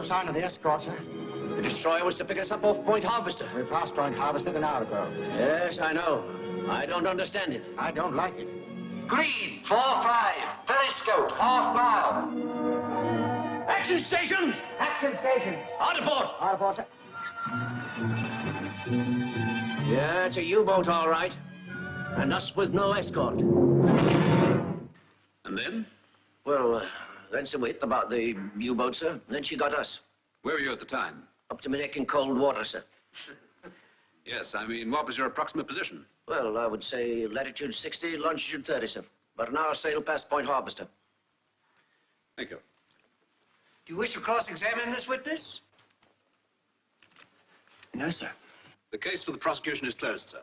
no sign of the escort, sir. The destroyer was to pick us up off Point Harvester. We passed Point Harvester an hour ago. Yes, I know. I don't understand it. I don't like it. Green, 4-5. Periscope, half mile. Action stations! Action stations. Hard aboard! Hard aboard, sir. Yeah, it's a U-boat, all right. And us with no escort. And then? Well, then some hit about the U-boat, sir. Then she got us. Where were you at the time? Up to my neck in cold water, sir. Yes, I mean, what was your approximate position? Well, I would say latitude 60, longitude 30, sir. About an hour's sail past Point Harvester. Thank you. Do you wish to cross-examine this witness? No, sir. The case for the prosecution is closed, sir.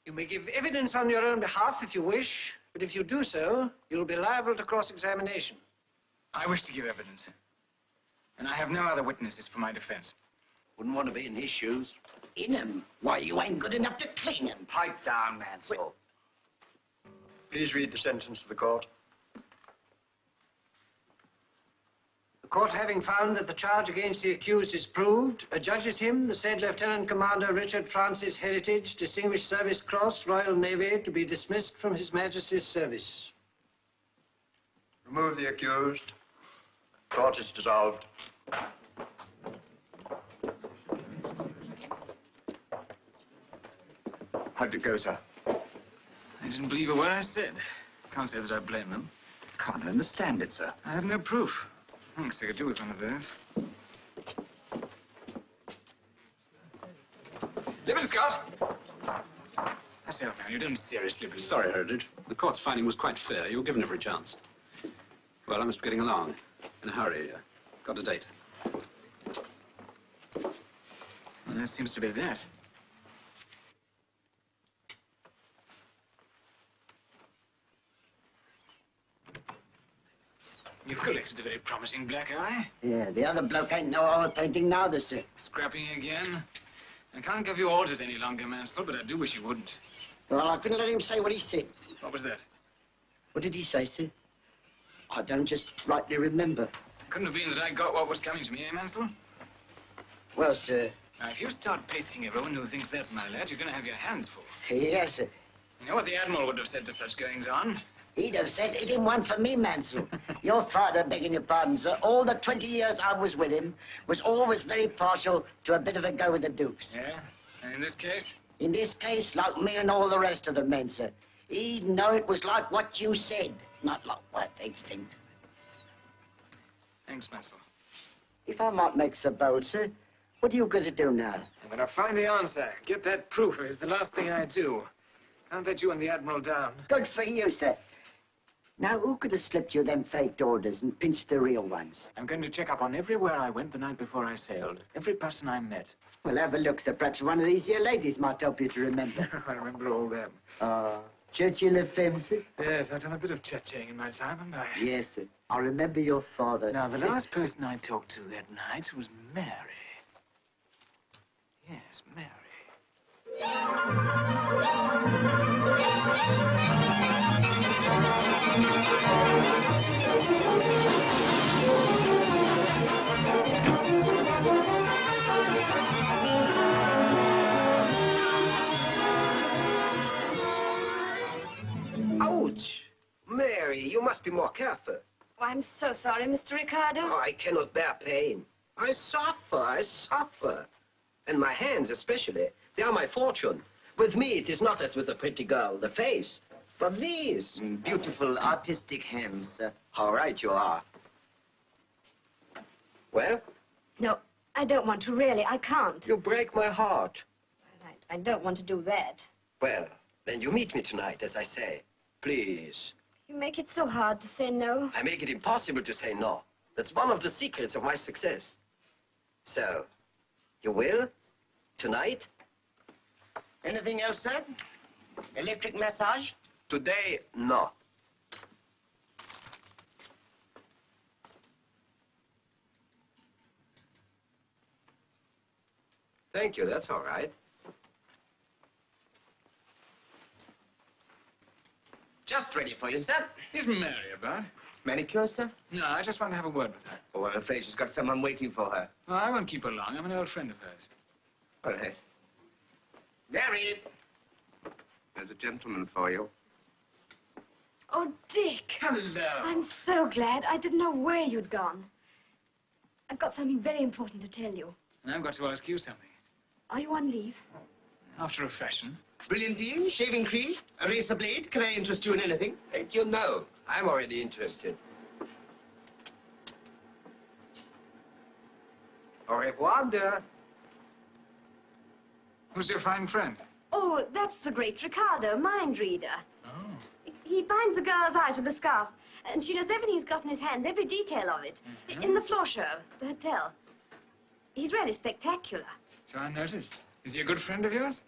You may give evidence on your own behalf if you wish, but if you do so, you'll be liable to cross-examination. I wish to give evidence. And I have no other witnesses for my defense. Wouldn't want to be in his shoes. In 'em? Why, you ain't good enough to clean 'em. Pipe down, Mansell. Please read the sentence to the court. The court having found that the charge against the accused is proved, adjudges him, the said Lieutenant Commander Richard Francis Heritage, Distinguished Service Cross, Royal Navy, to be dismissed from His Majesty's service. Remove the accused. Court is dissolved. How did it go, sir? I didn't believe a word I said. Can't say that I blame them. Can't understand it, sir. I have no proof. Thanks, I could do with one of those. Lippinscott! I say, old man, you don't seriously believe... Sorry, Heritage. The court's finding was quite fair. You were given every chance. Well, I must be getting along. In a hurry. Got a date. Well, that seems to be that. You've collected a very promising black eye. Yeah, the other bloke ain't no oil painting neither, sir. Scrapping again. I can't give you orders any longer, Mansell, but I do wish you wouldn't. Well, I couldn't let him say what he said. What was that? What did he say, sir? I don't just rightly remember. Couldn't have been that I got what was coming to me, eh, Mansell? Well, sir. Now, if you start pacing around who thinks that, my lad, you're going to have your hands full. Yes, sir. You know what the Admiral would have said to such goings-on? He'd have said it didn't want for me, Mansell. Your father, begging your pardon, sir, all the 20 years I was with him, was always very partial to a bit of a go with the Dukes. Yeah? And in this case? In this case, like me and all the rest of the men, sir, he'd know it was like what you said, not like what instinct. Thanks, Mansell. If I might make so bold, sir, what are you going to do now? I'm going to find the answer. Get that proof. It's the last thing I do. Can't let you and the Admiral down. Good for you, sir. Now, who could have slipped you them faked orders and pinched the real ones? I'm going to check up on everywhere I went the night before I sailed. Every person I met. Well, have a look, sir. Perhaps one of these here ladies might help you to remember. I remember all them. Churchill of Femme, sir? Yes, I've done a bit of chit-chatting in my time, haven't I? Yes, sir. I remember your father. Now, the last person I talked to that night was Mary. Yes, Mary. Ouch! Mary, you must be more careful. Oh, I'm so sorry, Mr. Ricardo. Oh, I cannot bear pain. I suffer. And my hands especially, they are my fortune. With me, it is not as with a pretty girl, the face, but these. Beautiful, artistic hands, sir. How right you are. Well? No, I don't want to, really. I can't. You break my heart. I don't want to do that. Well, then you meet me tonight, as I say. Please. You make it so hard to say no. I make it impossible to say no. That's one of the secrets of my success. So, you will? Tonight? Anything else, sir? Electric massage? Today, no. Thank you, that's all right. Just ready for you, sir. Is Mary about? Manicure, sir? No, I just want to have a word with her. Oh, I'm afraid she's got someone waiting for her. Well, I won't keep her long. I'm an old friend of hers. All right. Mary! There's a gentleman for you. Oh, Dick. Hello. I'm so glad. I didn't know where you'd gone. I've got something very important to tell you. And I've got to ask you something. Are you on leave? After a fashion. Brilliantine, shaving cream, a razor blade. Can I interest you in anything? Thank you, no. I'm already interested. Au revoir, dear. Who's your fine friend? Oh, that's the great Ricardo, mind reader. Oh. He finds the girl's eyes with the scarf, and she knows everything he's got in his hands, every detail of it. In the floor show, the hotel. He's really spectacular. So I noticed. Is he a good friend of yours?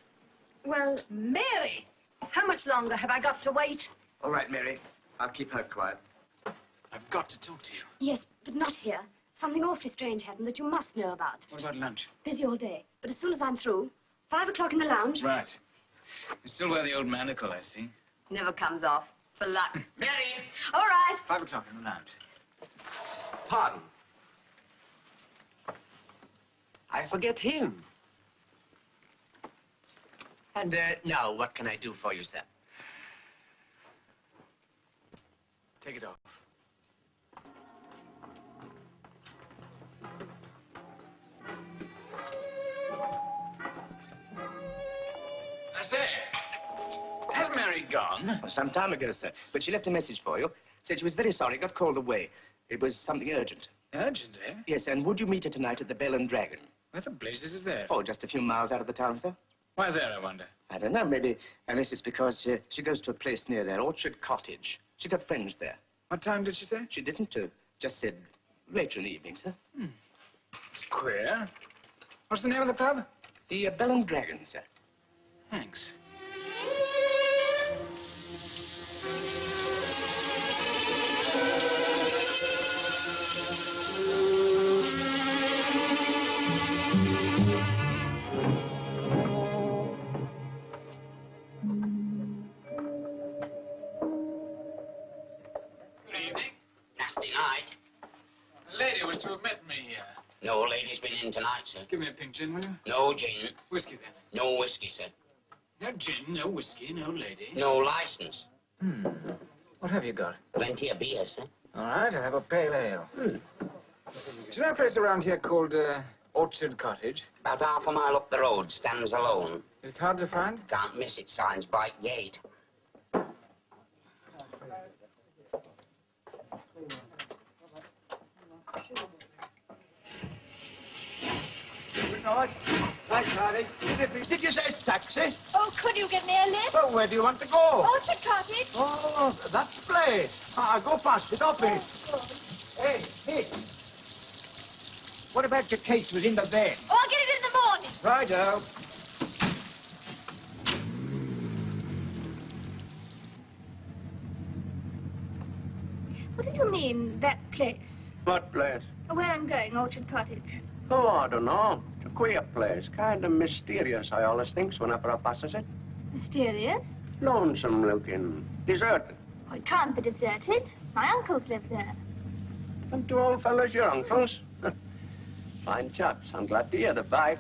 Well, Mary, how much longer have I got to wait? All right, Mary. I'll keep her quiet. I've got to talk to you. yes, but not here. Something awfully strange happened that you must know about. What about lunch? Busy all day, but as soon as I'm through, 5 o'clock in the lounge. Right. You still wear the old manacle, I see. Never comes off. For luck. Mary! All right. 5 o'clock in the lounge. Pardon. I forget him. And now, what can I do for you, sir? Take it off. I say, has Mary gone? Some time ago, sir. But she left a message for you. Said she was very sorry, got called away. It was something urgent. Urgent, eh? Yes, and would you meet her tonight at the Bell and Dragon? Where the blazes is there? Oh, just a few miles out of the town, sir. Why there, I wonder? I don't know, maybe unless it's because she goes to a place near there, Orchard Cottage. She got friends there. What time did she say? She didn't, just said later in the evening, sir. It's queer. What's the name of the pub? The Bell and Dragon, sir. Thanks. Good evening. Nasty night. The lady was to have met me here. No lady's been in tonight, sir. Give me a pink gin, will you? No gin. Whiskey, then. No whiskey, sir. No gin, no whiskey, no lady. No license. What have you got? Plenty of beer, sir. All right, I'll have a pale ale. Do you know a place around here called Orchard Cottage? About half a mile up the road, stands alone. Is it hard to find? Can't miss it, signs bright gate. Right, Charlie. Did you say taxi? Oh, could you give me a lift? Well, where do you want to go? Orchard Cottage. Oh, that place. Go fast, it up in. Hey, hey. What about your case was in the van? Oh, I'll get it in the morning. Righto. What did you mean, that place? What place? Where I'm going, Orchard Cottage. Oh, I don't know. It's a queer place. Kind of mysterious, I always thinks whenever I passes it. Mysterious? Lonesome looking. Deserted. Oh, it can't be deserted. My uncles live there. And two old fellows, your uncles? Fine chaps. I'm glad to hear they're back.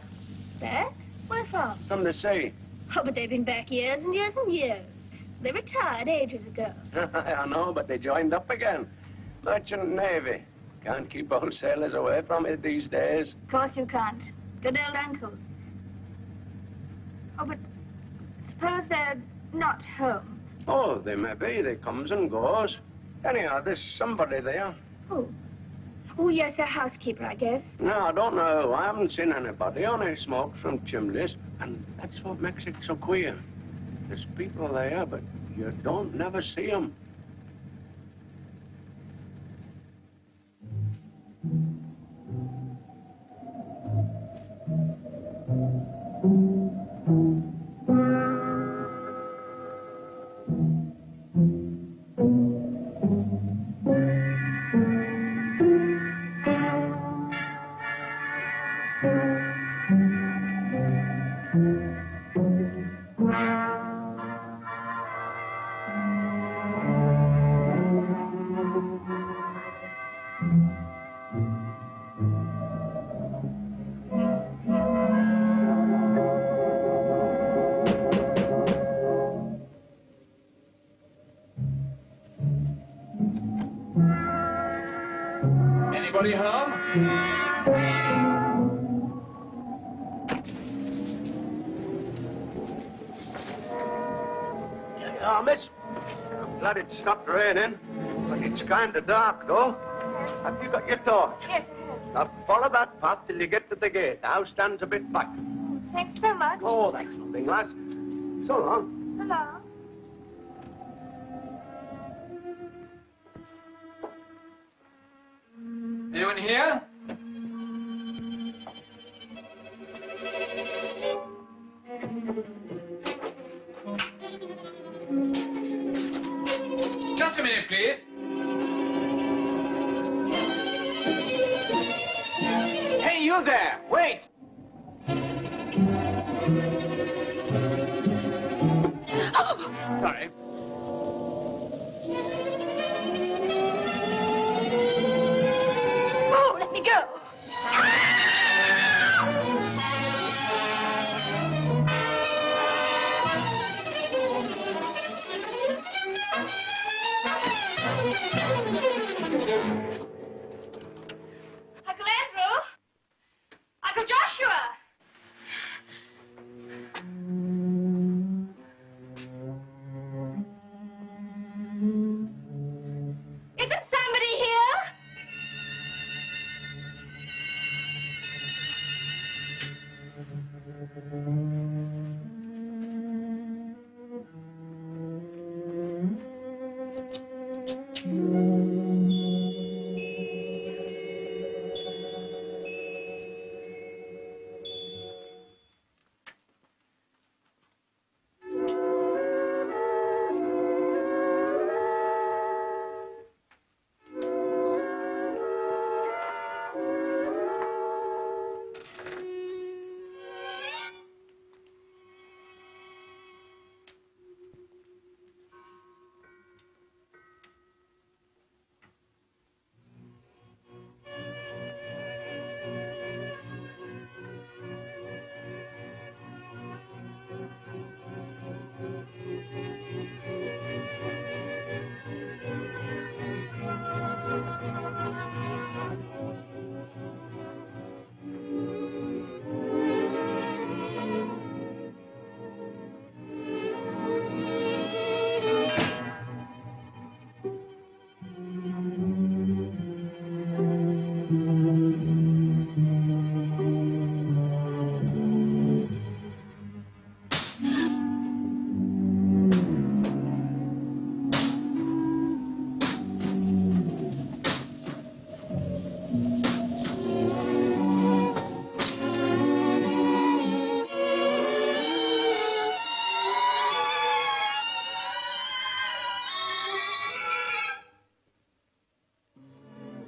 Back? Where from? From the sea. Oh, but they've been back years and years and years. They retired ages ago. I know, but they joined up again. Merchant Navy. Can't keep old sailors away from it these days. Of course you can't. Good old uncles. Oh, but suppose they're not home. Oh, they may be. They comes and goes. Anyhow, there's somebody there. Who? Oh, yes, a housekeeper, I guess. No, I don't know. I haven't seen anybody. Only smoke from chimneys. And that's what makes it so queer. There's people there, but you don't never see them. Here you are, miss. I'm glad it stopped raining, but it's kind of dark, though. Have you got your torch? Yes, Now, follow that path till you get to the gate. The house stands a bit back. thanks so much. Oh, that's nothing, lass. So long. Hello. Anyone here? Just a minute, please. Hey, you there! Wait! Sorry. Oh, let me go. Uncle Andrew! Uncle Joshua! Isn't somebody here?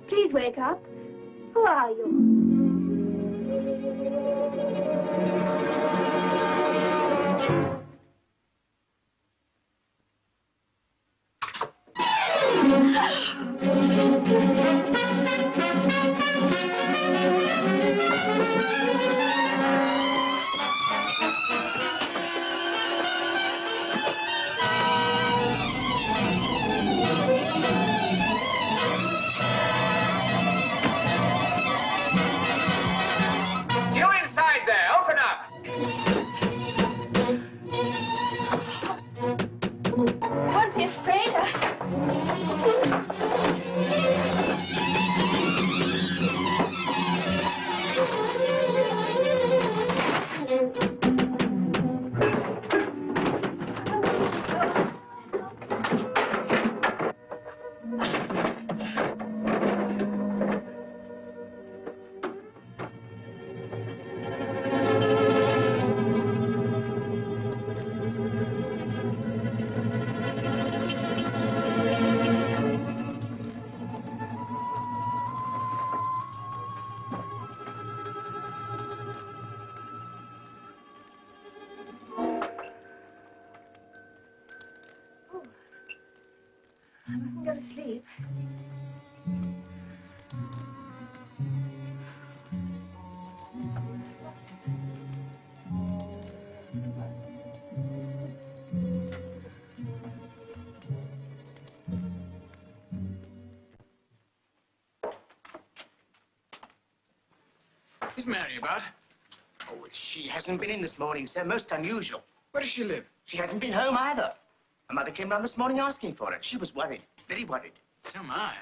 Please wake up. Who are you? You inside there, open up! Won't be afraid. I mustn't go to sleep. Is Mary about? Oh, she hasn't been in this morning, sir. Most unusual. Where does she live? She hasn't been home either. Her mother came round this morning asking for her. She was worried, very worried. So am I.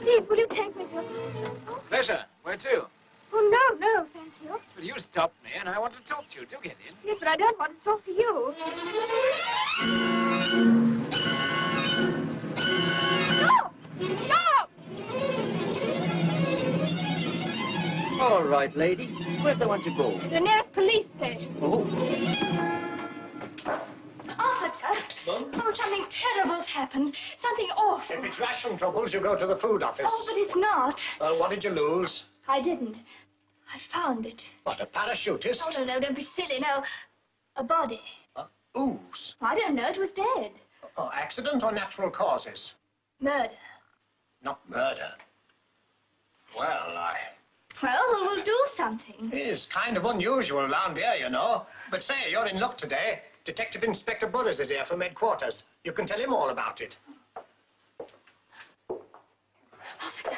Please, will you take me to... Pleasure. Where to? Oh, no, thank you. Well, you stopped me, and I want to talk to you. Do get in. Yes, but I don't want to talk to you. No! No! All right, lady. Where do they want you to go? The nearest police station. Oh. Officer! Oh, something terrible's happened. Something awful. If it's ration troubles, you go to the food office. Oh, but it's not. Well, what did you lose? I didn't. I found it. What, a parachutist? Oh, no, don't be silly. No, a body. Ooze. I don't know. It was dead. Oh, accident or natural causes? Murder. Not murder. Well, Well, we'll do something. It is kind of unusual around here, you know. But say, you're in luck today. Detective Inspector Burris is here from headquarters. You can tell him all about it. Officer,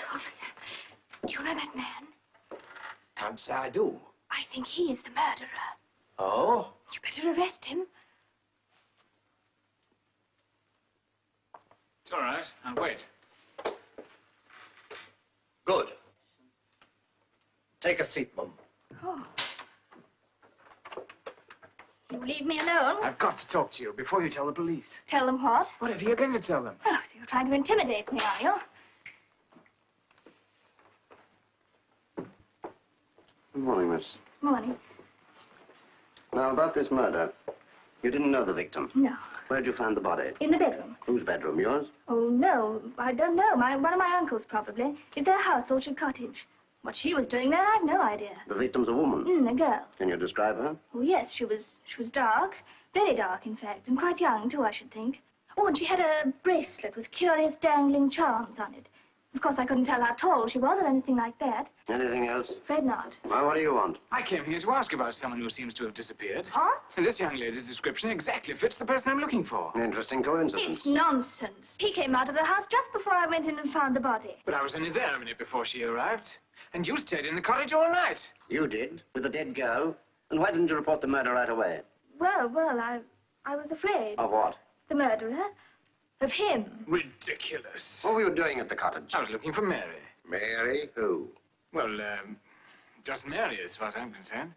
do you know that man? Can't say I do. I think he is the murderer. Oh? You better arrest him. It's all right. I'll wait. Good. Take a seat, Mum. Oh. You leave me alone? I've got to talk to you before you tell the police. Tell them what? Whatever you're going to tell them. Oh, so you're trying to intimidate me, are you? Good morning, miss. Morning. Now, about this murder. You didn't know the victim? No. Where'd you find the body? In the bedroom. Whose bedroom? Yours? Oh, no. I don't know. One of my uncles, probably. It's their house, Orchard Cottage. What she was doing there, I've no idea. The victim's a woman? A girl. Can you describe her? Oh, yes, she was dark. Very dark, in fact. And quite young, too, I should think. Oh, and she had a bracelet with curious dangling charms on it. Of course, I couldn't tell how tall she was or anything like that. Anything else? Afraid not. Well, what do you want? I came here to ask about someone who seems to have disappeared. What? And this young lady's description exactly fits the person I'm looking for. An interesting coincidence. It's nonsense. He came out of the house just before I went in and found the body. But I was only there a minute before she arrived. And you stayed in the cottage all night. You did? With a dead girl? And why didn't you report the murder right away? Well, I was afraid. Of what? The murderer. Of him. Ridiculous. What were you doing at the cottage? I was looking for Mary. Mary who? Well, just Mary, as far as I'm concerned.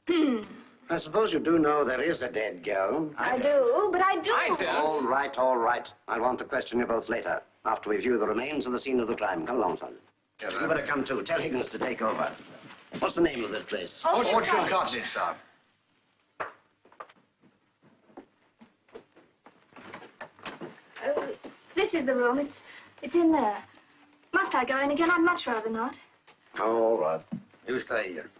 I suppose you do know there is a dead girl. I do, but I do. All right, all right. I'll want to question you both later, after we view the remains of the scene of the crime. Come along, Sergeant. Yes, you better come too. Tell Higgins to take over. What's the name of this place? Orchard Cottage, sir. This is the room. It's in there. Must I go in again? I'd much rather not. All right. You stay here.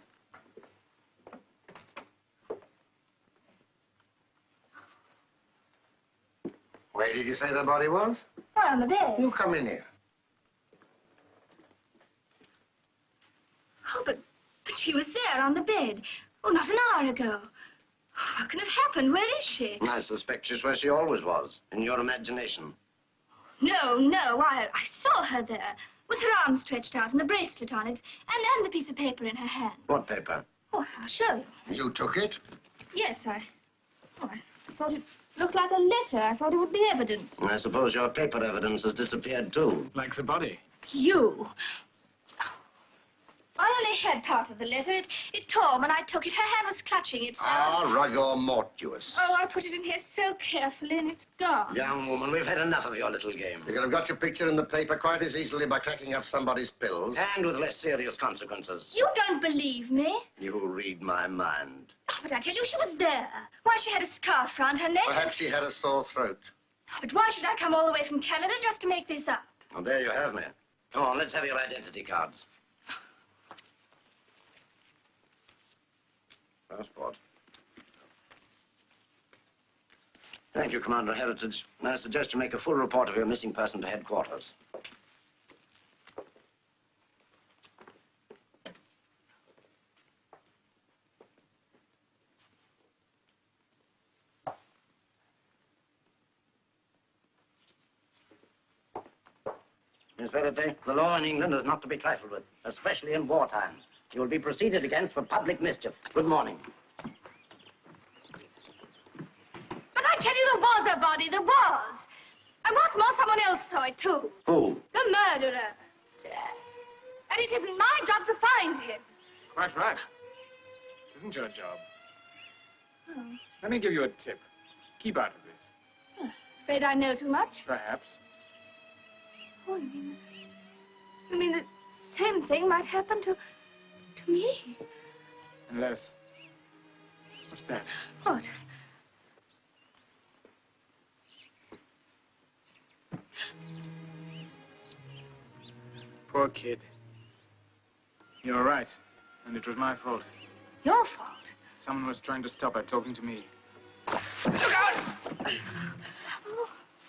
Where did you say the body was? Why, on the bed. You come in here. Oh, but she was there on the bed. Oh, not an hour ago. What can have happened? Where is she? I suspect she's where she always was, in your imagination. No, I saw her there, with her arm stretched out and the bracelet on it, and the piece of paper in her hand. What paper? Oh, I'll show you. You took it? Yes, I thought it looked like a letter. I thought it would be evidence. I suppose your paper evidence has disappeared, too. Like the body. You. I only had part of the letter. It tore when I took it. Her hand was clutching it, so... Ah, rigor mortuus. Oh, I put it in here so carefully, and it's gone. Young woman, we've had enough of your little game. You could have got your picture in the paper quite as easily by cracking up somebody's pills. And with less serious consequences. You don't believe me? You read my mind. Oh, but I tell you, she was there. Why, she had a scarf round her neck. Perhaps she had a sore throat. Oh, but why should I come all the way from Canada just to make this up? Well, there you have me. Come on, let's have your identity cards. Passport. Thank you, Commander Heritage. I suggest you make a full report of your missing person to headquarters. Miss Verity, the law in England is not to be trifled with, especially in wartime. You will be proceeded against for public mischief. Good morning. But I tell you, there was a body. There was. And what's more, someone else saw it, too. Who? The murderer. And it isn't my job to find him. Quite right. It isn't your job. Oh. Let me give you a tip. Keep out of this. Afraid I know too much? Perhaps. Oh, you mean the same thing might happen to me? Unless... What's that? What? Poor kid. You're right. And it was my fault. Your fault? Someone was trying to stop her talking to me. Look out!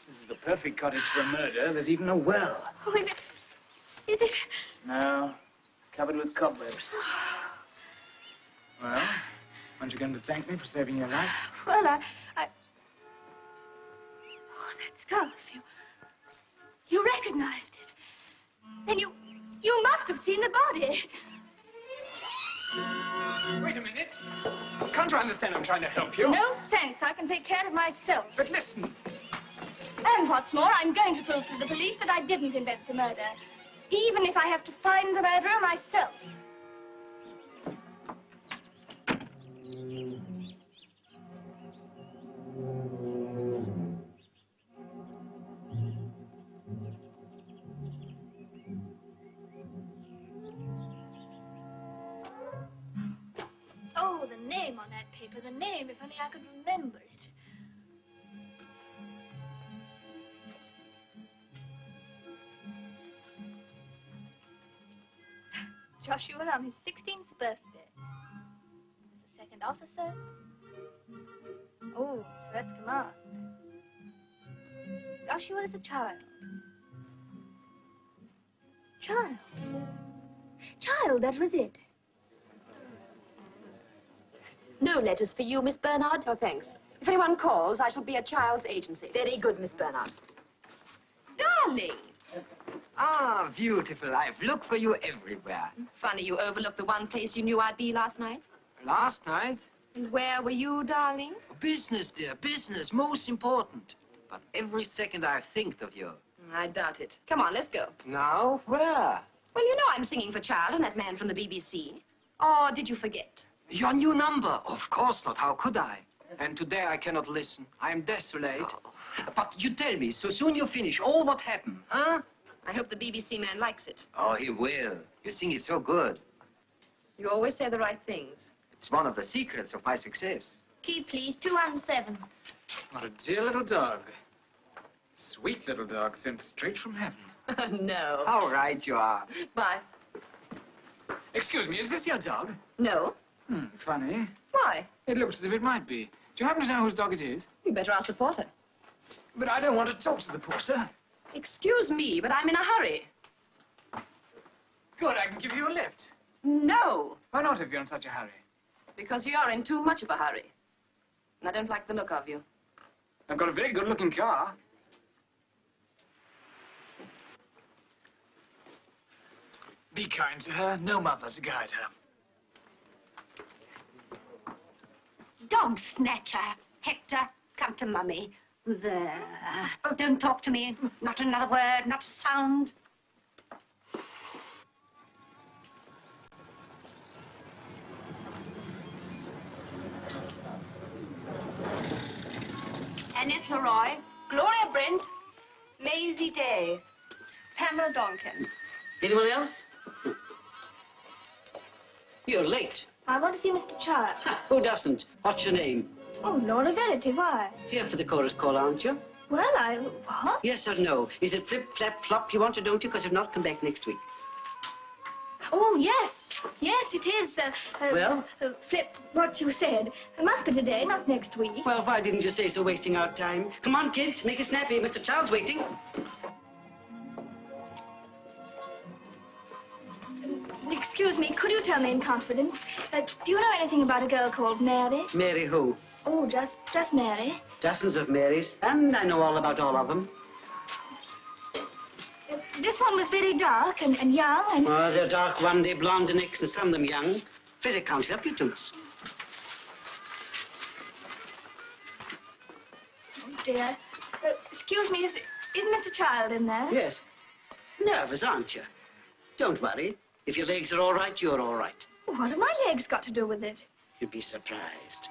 This is the perfect cottage for a murder. There's even a well. Oh, is it? No. Covered with cobwebs. Well, aren't you going to thank me for saving your life? Well, I... Oh, that scarf. You recognized it. Then you must have seen the body. Wait a minute. Can't you understand I'm trying to help you? No thanks. I can take care of myself. But listen. And what's more, I'm going to prove to the police that I didn't invent the murder. Even if I have to find the murderer myself. Oh, the name on that paper, the name, if only I could remember it. Joshua on his 16th birthday. As a second officer. Oh, his first command. Joshua is a child. Child, that was it. No letters for you, Miss Bernard? Oh, thanks. If anyone calls, I shall be a child's agency. Very good, Miss Bernard. Darling! Ah, beautiful. I've looked for you everywhere. Funny you overlooked the one place you knew I'd be last night. Last night? And where were you, darling? Business, dear, business. Most important. But every second I've think of you. I doubt it. Come on, let's go. Now, where? Well, you know I'm singing for Child and that man from the BBC. Or did you forget? Your new number? Of course not. How could I? And today I cannot listen. I am desolate. Oh. But you tell me, so soon you finish all what happened, huh? I hope the BBC man likes it. Oh, he will. You sing it so good. You always say the right things. It's one of the secrets of my success. Key, please, 207. What a dear little dog. Sweet little dog sent straight from heaven. No. How right you are. Bye. Excuse me, is this your dog? No. Funny. Why? It looks as if it might be. Do you happen to know whose dog it is? You better ask the porter. But I don't want to talk to the porter. Excuse me, but I'm in a hurry. Good, I can give you a lift. No, Why not if you're in such a hurry? because you're in too much of a hurry. And I don't like the look of you. I've got a very good-looking car. Be kind to her. No mother to guide her. Dog snatcher. Hector, come to Mummy. There. Oh, don't talk to me. Not another word, not a sound. Annette Leroy, Gloria Brent, Maisie Day, Pamela Donkin. Anyone else? You're late. I want to see Mr. Child. Who doesn't? What's your name? Oh, Laura Verity, why? Here for the chorus call, aren't you? Well, what? Yes or no? Is it flip, flap, flop you want to, don't you? Because if not, come back next week. Oh, yes. Yes, it is. Well? Flip what you said. It must be today, not next week. Well, why didn't you say so, wasting our time? Come on, kids, make it snappy. Mr. Child's waiting. Excuse me, could you tell me in confidence, do you know anything about a girl called Mary? Mary who? Oh, just Mary. Dozens of Marys, and I know all about all of them. This one was very dark and young and... Oh, they're dark one day, blonde the next, and some of them young. Freddy can't help you, Toots. Oh, dear. Excuse me, is Mr. Child in there? Yes. Nervous, aren't you? Don't worry. If your legs are all right, you're all right. What have my legs got to do with it? You'd be surprised.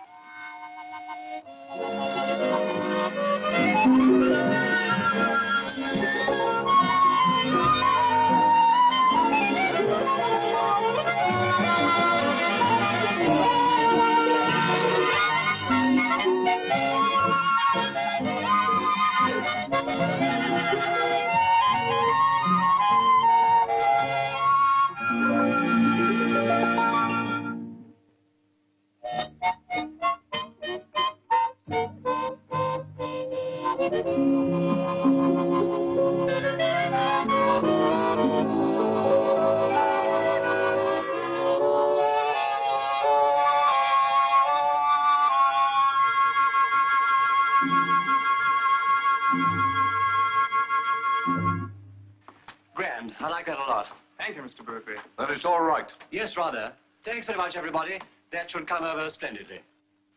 Grand. I like that a lot. Thank you, Mr. Burberry. Then it's all right. Yes, rather. Thanks very much, everybody. That should come over splendidly.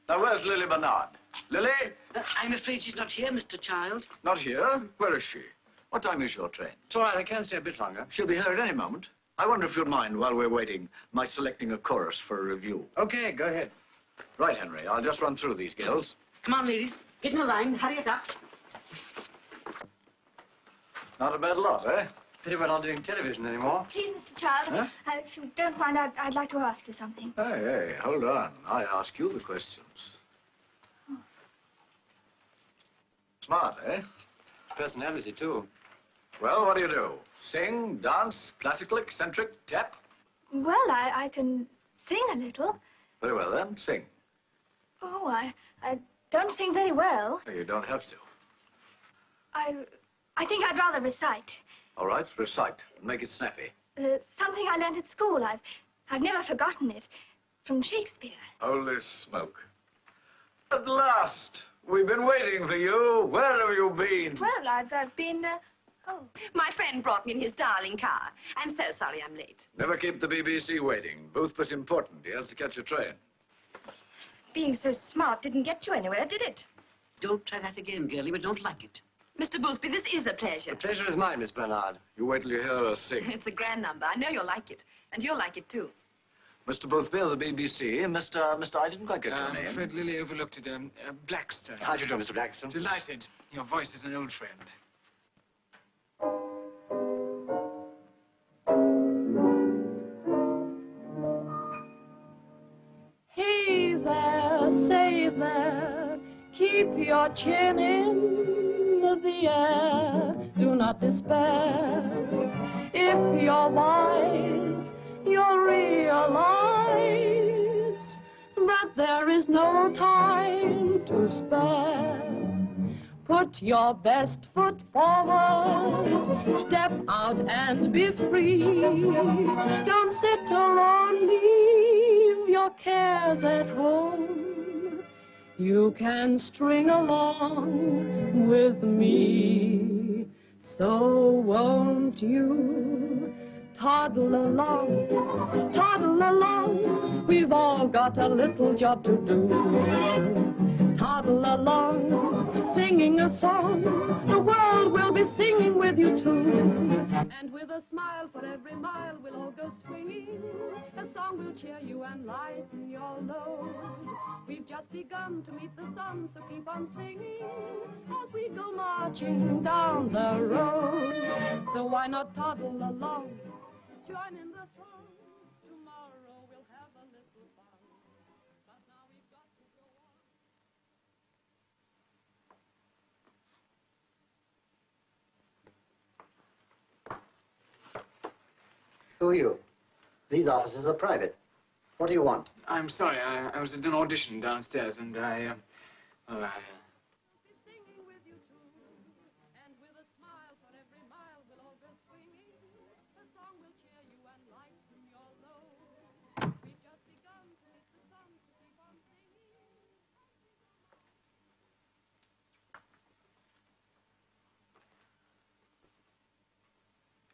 Now, where's Lily Bernard? Lily? I'm afraid she's not here, Mr. Child. Not here? Where is she? What time is your train? It's all right, I can stay a bit longer. She'll be here at any moment. I wonder if you'd mind, while we're waiting, my selecting a chorus for a review. Okay, go ahead. Right, Henry. I'll just run through these girls. Come on, ladies. Get in the line. Hurry it up. Not a bad lot, eh? Pity we're not doing television anymore. Please, Mr. Child, Huh? if you don't mind, I'd like to ask you something. Hey, hold on. I ask you the questions. Oh. Smart, eh? Personality, too. Well, what do? Sing, dance, classical, eccentric, tap? Well, I can sing a little. Very well, then. Sing. Oh, I don't sing very well. You don't have to. I think I'd rather recite. All right, recite. Make it snappy. Something I learned at school. I've never forgotten it. From Shakespeare. Holy smoke. At last! We've been waiting for you. Where have you been? Well, I've been, oh. My friend brought me in his darling car. I'm so sorry I'm late. Never keep the BBC waiting. Boothby's important. He has to catch a train. Being so smart didn't get you anywhere, did it? Don't try that again, girlie. We don't like it. Mr. Boothby, this is a pleasure. The pleasure is mine, Miss Bernard. You wait till you hear her sing. It's a grand number. I know you'll like it. And you'll like it, too. Mr. Boothby of the BBC. Mr. I didn't quite get your I'm name. afraid Lily overlooked it. Blackstone. How do you do, Mr. Blackstone? Delighted. Your voice is an old friend. Hey there, say there, keep your chin in the air, do not despair. If you're wise, you'll realize that there is no time to spare. Put your best foot forward, step out and be free. Don't sit or leave your cares at home. You can string along with me. So won't you toddle along, toddle along. We've all got a little job to do. Toddle along, singing a song. The world will be singing with you too. And with a smile for every mile, we'll all go swinging. A song will cheer you and lighten your load. We've just begun to meet the sun, so keep on singing as we go marching down the road. So why not toddle along, join in the throng. Tomorrow we'll have a little fun. But now we've got to go on. Who are you? These offices are private. What do you want? I'm sorry, I was at an audition downstairs and well,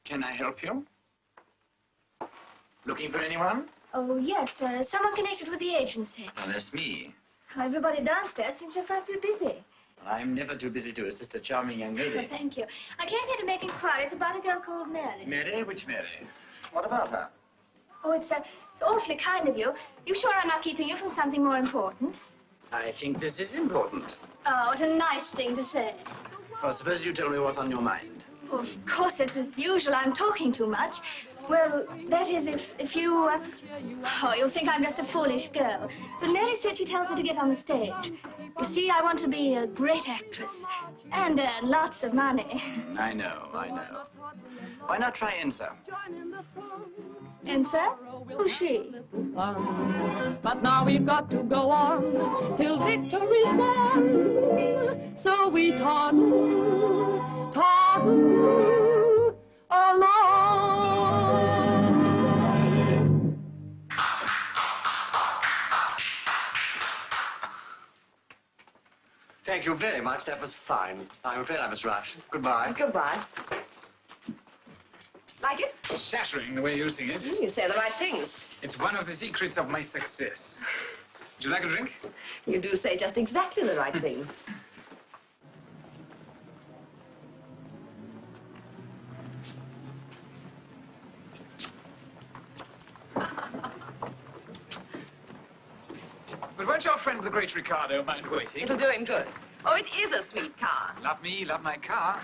Can I help you? Looking for anyone? Oh, yes, someone connected with the agency. Oh, that's me. Everybody downstairs seems to be frightfully busy. I'm never too busy to assist a charming young lady. Thank you. I came here to make inquiries about a girl called Mary. Mary? Which Mary? What about her? Oh, it's awfully kind of you. You sure I'm not keeping you from something more important? I think this is important. Oh, what a nice thing to say. Well, suppose you tell me what's on your mind. Oh, of course, it's as usual. I'm talking too much. Well, that is, if you... Oh, you'll think I'm just a foolish girl. But Mary said she'd help me to get on the stage. You see, I want to be a great actress and earn lots of money. I know, I know. Why not try Ensa? Ensa? Who's she? But now we've got to go on till victory's won. So we toddle, toddle along. Thank you very much. That was fine. I'm afraid I must rush. Goodbye. Goodbye. Like it? shattering the way you sing it. You say the right things. It's one of the secrets of my success. Would you like a drink? You do say just exactly the right things. But won't your friend, the great Ricardo, mind waiting? It'll do him good. Oh, it is a sweet car. Love me, love my car.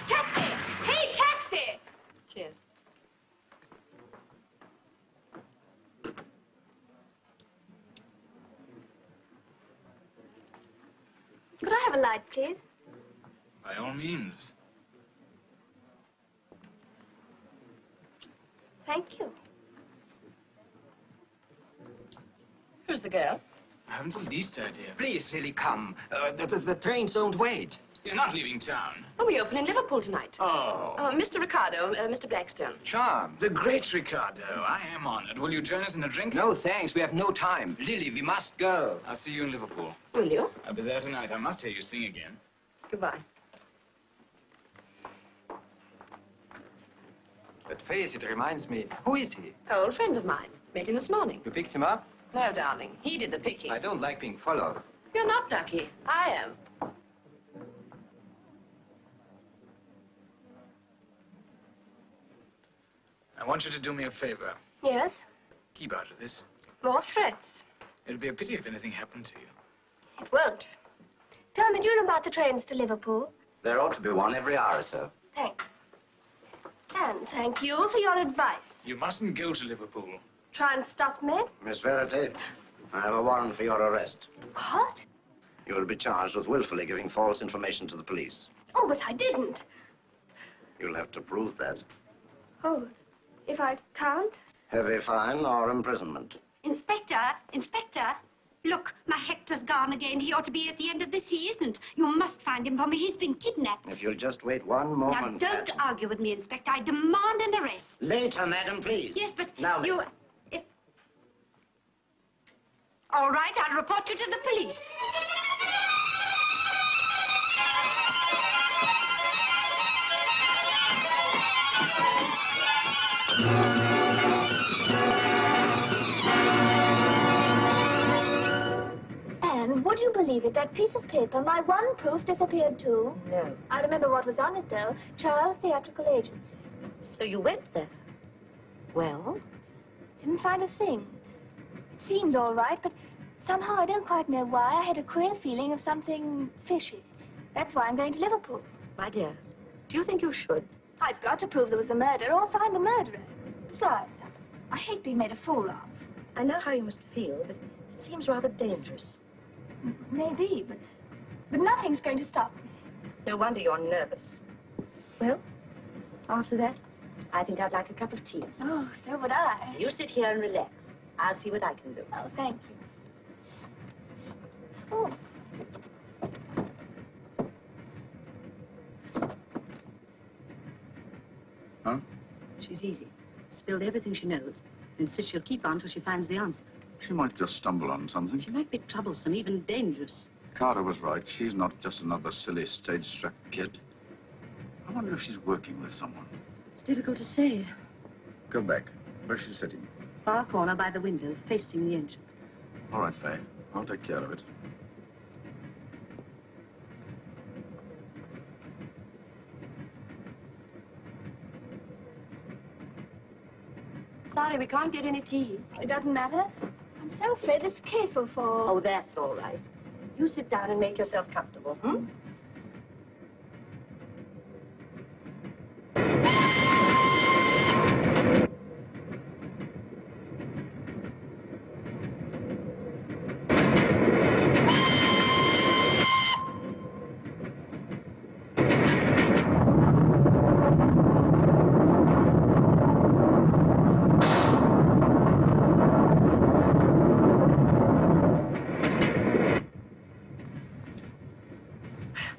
Taxi! Hey, taxi! Cheers. Could I have a light, please? By all means. Thank you. Who's the girl? I haven't the least idea. Please, Lily, come. The trains don't wait. You're not leaving town. Oh, we open in Liverpool tonight. Oh. Mr. Ricardo, Mr. Blackstone. Charm. The great Ricardo. I am honored. Will you join us in a drink? No, thanks. We have no time. Lily, we must go. I'll see you in Liverpool. Will you? I'll be there tonight. I must hear you sing again. Goodbye. That face, it reminds me. Who is he? Old friend of mine. Met him this morning. You picked him up? No, darling. He did the picking. I don't like being followed. You're not, Ducky. I am. I want you to do me a favor. Yes? Keep out of this. More threats. It'd be a pity if anything happened to you. It won't. Tell me, do you know about the trains to Liverpool? There ought to be one every hour or so. Thanks. And thank you for your advice. You mustn't go to Liverpool. Try and stop me? Miss Verity, I have a warrant for your arrest. What? You will be charged with willfully giving false information to the police. Oh, but I didn't. You'll have to prove that. Oh, if I can't? Heavy fine or imprisonment. Inspector, Inspector, Look, my Hector's gone again. He ought to be at the end of this. He isn't. You must find him for me. He's been kidnapped. If you'll just wait one Now, moment. don't argue with me, Inspector. I demand an arrest. Later, madam, please. Yes, but Now, you... later. All right, I'll report you to the police. And would you believe it, that piece of paper, my one proof, disappeared too? No. I remember what was on it, though. Charles Theatrical Agency. So you went there? Well? Didn't find a thing. It seemed all right, but somehow I don't quite know why. I had a queer feeling of something fishy. That's why I'm going to Liverpool. My dear, do you think you should? I've got to prove there was a murder or find the murderer. Besides, I hate being made a fool of. I know how you must feel, but it seems rather dangerous. Maybe, but nothing's going to stop me. No wonder you're nervous. Well, after that, I think I'd like a cup of tea. Oh, so would I. You sit here and relax. I'll see what I can do. Oh, thank you. Oh. Huh? She's easy. Spilled everything she knows. Insists she'll keep on till she finds the answer. She might just stumble on something. She might be troublesome, even dangerous. Carter was right. She's not just another silly stage-struck kid. I wonder if she's working with someone. It's difficult to say. Go back. Where's she sitting? Far corner by the window, facing the engine. All right, Faye. I'll take care of it. Sorry, we can't get any tea. It doesn't matter. I'm so afraid this case will fall. Oh, that's all right. You sit down and make yourself comfortable, hmm?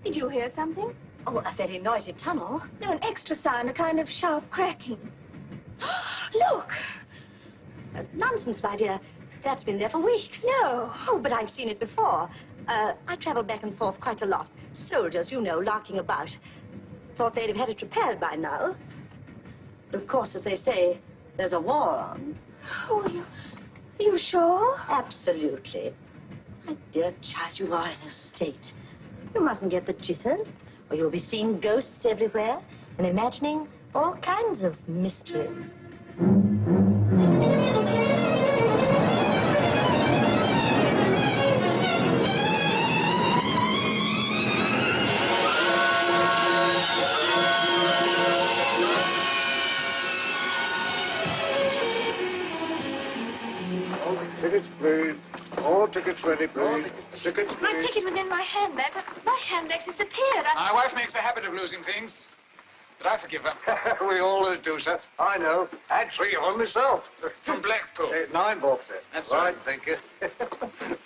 Did you hear something? Oh, a very noisy tunnel. No, an extra sound, a kind of sharp cracking. Look! Nonsense, my dear. That's been there for weeks. No. Oh, but I've seen it before. I travel back and forth quite a lot. Soldiers, you know, larking about. Thought they'd have had it repaired by now. Of course, as they say, there's a war on. Oh, you sure? Absolutely. My dear child, you are in a state. You mustn't get the jitters, or you'll be seeing ghosts everywhere and imagining all kinds of mysteries. Tickets, please. All tickets ready, please. Tickets, My please. ticket was in my handbag, but my handbag disappeared. My wife makes a habit of losing things, but I forgive her. We always do, sir. I know. I had 3 of them myself. From Blackpool. There's 9 books there. That's right. right. Thank you.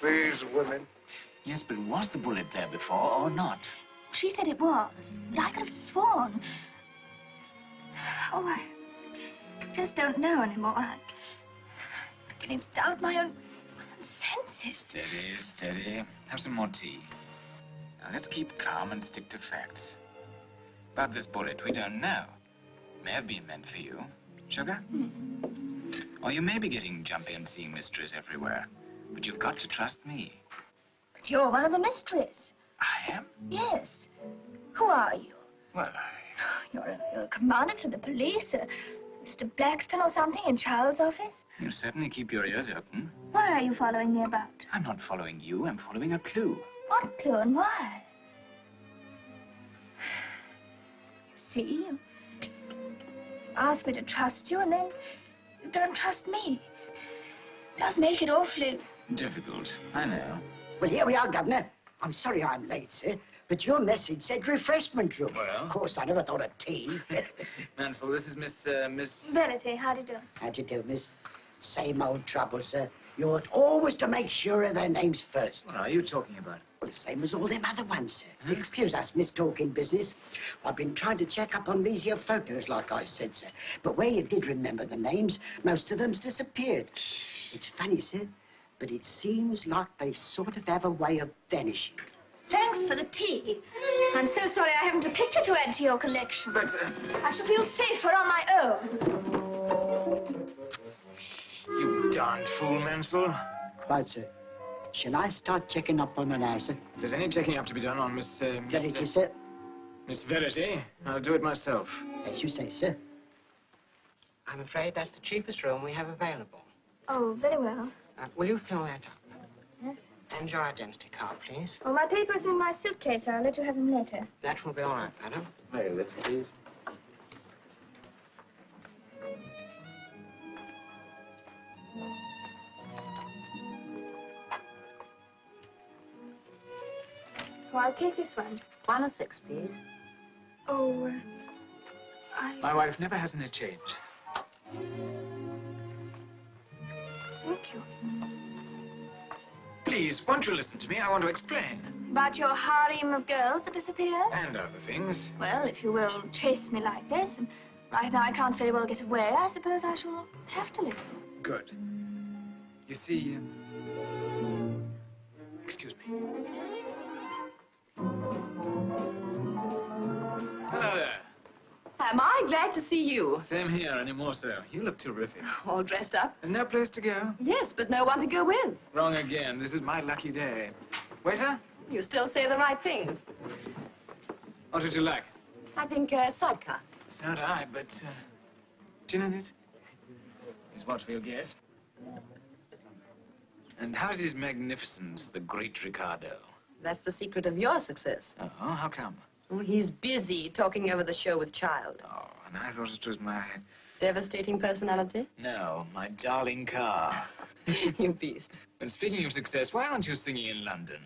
These women. Yes, but was the bullet there before or not? She said it was, but I could have sworn. Oh, I just don't know anymore. I'm beginning to doubt my own senses. Steady, steady. Have some more tea. Now, let's keep calm and stick to facts. About this bullet, we don't know. May have been meant for you. Sugar? Or you may be getting jumpy and seeing mysteries everywhere. But you've got to trust me. But you're one of the mysteries. I am? Yes. Who are you? Well, You're a commander to the police, Mr. Blackstone or something in Charles' office? you certainly keep your ears open. Why are you following me about? I'm not following you, I'm following a clue. What clue and why? See, you ask me to trust you, and then you don't trust me. It does make it awfully... Difficult, I know. Well, here we are, Governor. I'm sorry I'm late, sir, but your message said refreshment room. Well? Of course, I never thought of tea. Mansell, this is Miss... Verity, how do you do? How'd you do, miss? Same old trouble, sir. You ought always to make sure of their names first. What are you talking about? Well, the same as all them other ones, sir. Excuse us, Miss Talking Business. I've been trying to check up on these here photos, like I said, sir. But where you did remember the names, most of them's disappeared. It's funny, sir, but it seems like they sort of have a way of vanishing. Thanks for the tea. I'm so sorry I haven't a picture to add to your collection. But, I shall feel safer on my own. You darned fool, Mansell. Right, sir. Shall I start checking up on her now, sir? If there's any checking up to be done on Miss... Verity, sir? Miss Verity, I'll do it myself. As you say, sir. I'm afraid that's the cheapest room we have available. Oh, very well. Will you fill that up? Yes. And your identity card, please. Well, my paper's in my suitcase. I'll let you have them later. That will be all right, madam. Very little, please. Oh, I'll take this one. 1 or 6, please. Oh, My wife never has any change. Thank you. Please, won't you listen to me? I want to explain. About your harem of girls that disappeared? And other things. Well, if you will chase me like this, and right now I can't very well get away, I suppose I shall have to listen. Good. You see, excuse me. Hello there. Am I glad to see you? Same here, any more so. You look terrific. All dressed up? And no place to go? Yes, but no one to go with. Wrong again. This is my lucky day. Waiter, You still say the right things. what would you like? I think sidecar. So do I, but gin in it is what we'll get. And how's his magnificence, the great Ricardo? That's the secret of your success. Oh, how come? Oh, he's busy talking over the show with Child. Oh, and I thought it was my... Devastating personality? No, my darling car. You beast. And speaking of success, why aren't you singing in London?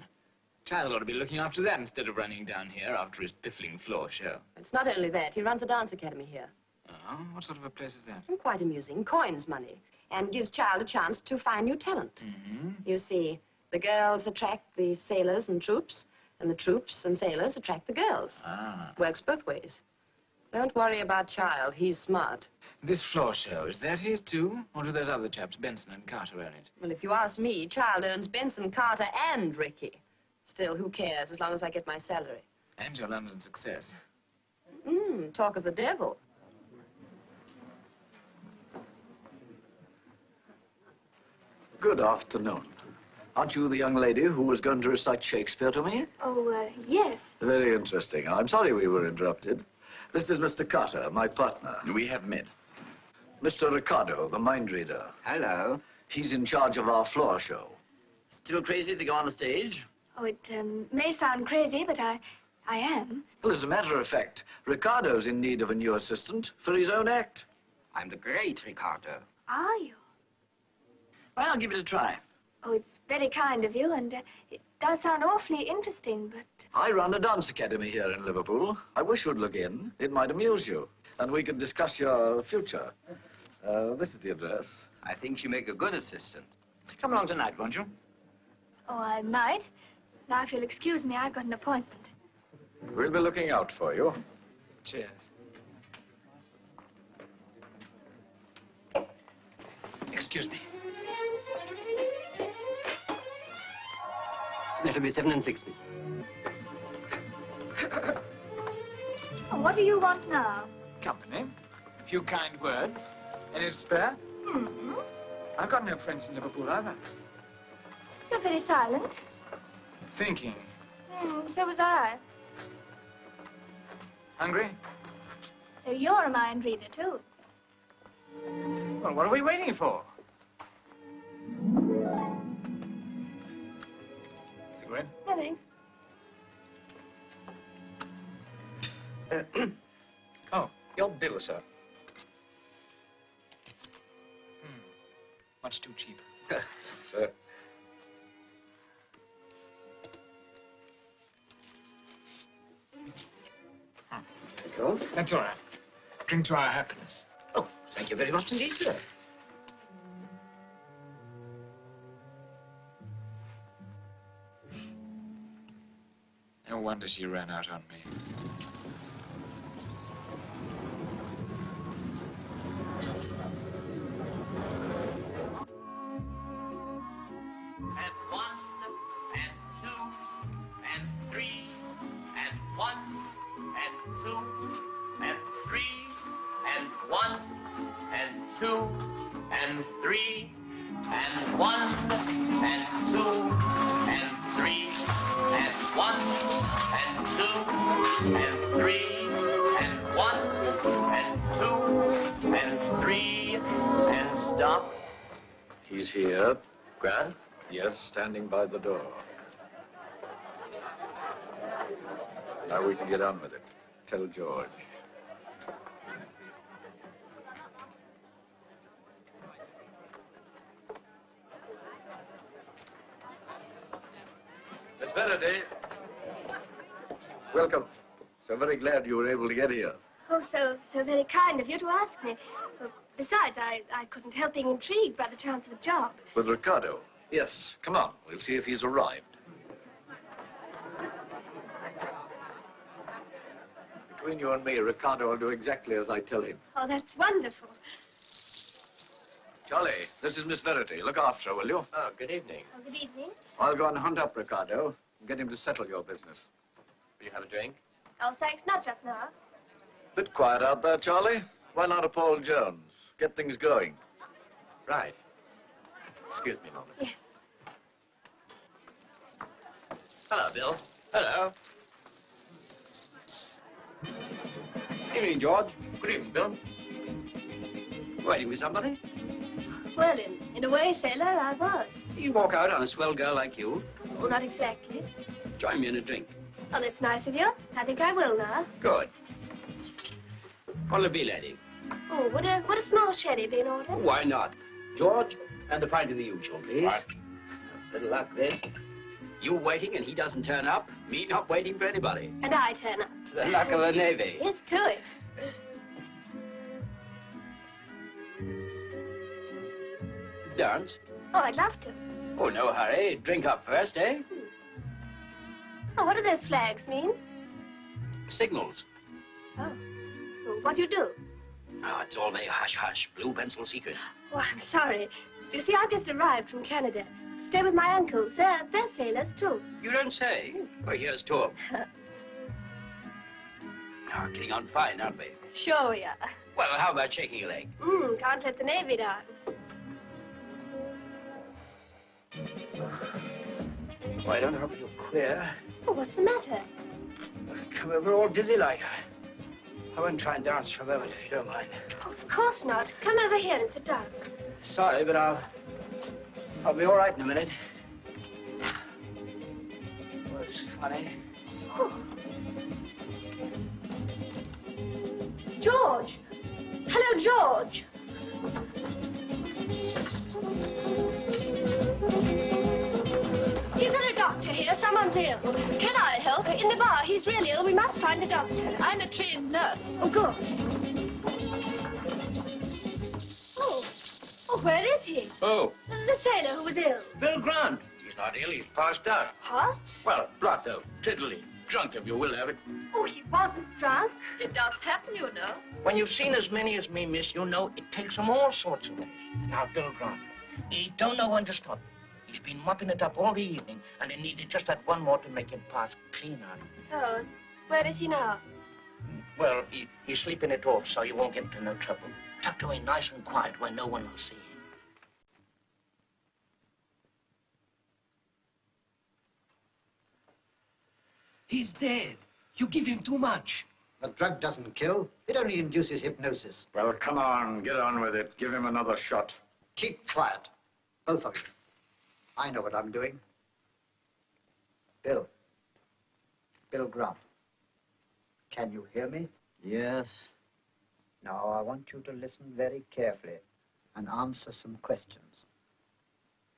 Child ought to be looking after that instead of running down here after his piffling floor show. It's not only that. He runs a dance academy here. Oh, what sort of a place is that? Quite amusing. Coins money. And gives Child a chance to find new talent. Mm-hmm. You see, the girls attract the sailors and troops, and the troops and sailors attract the girls. Ah. Works both ways. Don't worry about Child. He's smart. This floor show, is that his too? Or do those other chaps, Benson and Carter, own it? Well, if you ask me, Child earns Benson, Carter, and Ricky. Still, who cares, as long as I get my salary. And your London success. Talk of the devil. Good afternoon. Aren't you the young lady who was going to recite Shakespeare to me? Oh, yes. Very interesting. I'm sorry we were interrupted. This is Mr. Carter, my partner. We have met. Mr. Ricardo, the mind reader. Hello. He's in charge of our floor show. Still crazy to go on the stage? Oh, it may sound crazy, but I am. Well, as a matter of fact, Ricardo's in need of a new assistant for his own act. I'm the great Ricardo. Are you? Well, I'll give it a try. Oh, it's very kind of you, and it does sound awfully interesting, but... I run a dance academy here in Liverpool. I wish you'd look in. It might amuse you. And we could discuss your future. This is the address. I think you make a good assistant. Come along tonight, won't you? Oh, I might. Now, if you'll excuse me, I've got an appointment. We'll be looking out for you. Cheers. Excuse me. That'll be 7 and 6, please. Oh, what do you want now? Company. A few kind words. Any spare? Hmm. I've got no friends in Liverpool either. You're very silent. Thinking. So was I. Hungry? So you're a mind reader, too. Well, what are we waiting for? Cigarette? No, thanks. Oh, your bill, sir. Much too cheap. Sir. That's all right. Drink to our happiness. Oh, thank you very much indeed, sir. No wonder she ran out on me. And 1, and 2, and 3, and 1, and 2, and 3, and 1, and 2, and 3, and 1, and 2, and 3, and 1, and 2, and 3, and 1, and 2, and 3, and stop. He's here. Grant? Yes, standing by the door. Now we can get on with it. Tell George. Miss Verity. Welcome. So very glad you were able to get here. Oh, so very kind of you to ask me. Besides, I couldn't help being intrigued by the chance of a job. With Ricardo? Yes. Come on. We'll see if he's arrived. Between you and me, Ricardo will do exactly as I tell him. Oh, that's wonderful. Charlie, this is Miss Verity. Look after her, will you? Oh, good evening. Oh, good evening. I'll go and hunt up Ricardo and get him to settle your business. Will you have a drink? Oh, thanks, not just now. Bit quiet out there, Charlie. Why not a Paul Jones? Get things going. Right. Excuse me a moment. Yes. Hello, Bill. Hello. Good evening, George. Good evening, Bill. Waiting with somebody? Well, in a way, sailor, I was. You walk out on a swell girl like you. Oh, not exactly. Join me in a drink. Oh, that's nice of you. I think I will now. Good. What'll it be, lady? Oh, would a small sherry be in order? Why not? George, and a pint of the usual, please. Right. A little luck, this. You waiting and he doesn't turn up. Me not waiting for anybody. And I turn up. The luck of the Navy. Yes, to it. Dance? Oh, I'd love to. Oh, no hurry. Drink up first, eh? Oh, what do those flags mean? Signals. Oh. Well, what do you do? Oh, it's all very hush-hush. Blue pencil secret. Oh, I'm sorry. You see, I've just arrived from Canada. Stay with my uncles. They're sailors, too. You don't say? Well, here's to 'em. Oh, getting on fine, aren't we? Sure we are. Well, how about shaking a leg? Can't let the Navy down. Oh, I don't know if you're queer. Oh, what's the matter? Come over all dizzy like. I won't try and dance for a moment if you don't mind. Oh, of course not. Come over here and sit down. Sorry, but I'll be all right in a minute. Oh, it's funny. Oh. George! Hello, George! Is there a doctor here? Someone's ill. Can I help? In the bar. He's really ill. We must find the doctor. I'm a trained nurse. Oh, good. Oh, where is he? Oh, The sailor who was ill. Bill Grant. He's not ill. He's passed out. What? Well, blotto, tiddly, drunk if you will have it. Oh, he wasn't drunk. It does happen, you know. When you've seen as many as me, miss, you know it takes 'em all sorts of ways. Now, Bill Grant, he don't know when to stop. He's been mopping it up all the evening, and he needed just that one more to make him pass clean out. Oh, where is he now? Well, he's sleeping it off, so you won't get into no trouble. Tucked away nice and quiet where no one will see him. He's dead. You give him too much. A drug doesn't kill. It only induces hypnosis. Well, come on. Get on with it. Give him another shot. Keep quiet. Both of you. I know what I'm doing. Bill. Bill Grant. Can you hear me? Yes. Now, I want you to listen very carefully and answer some questions.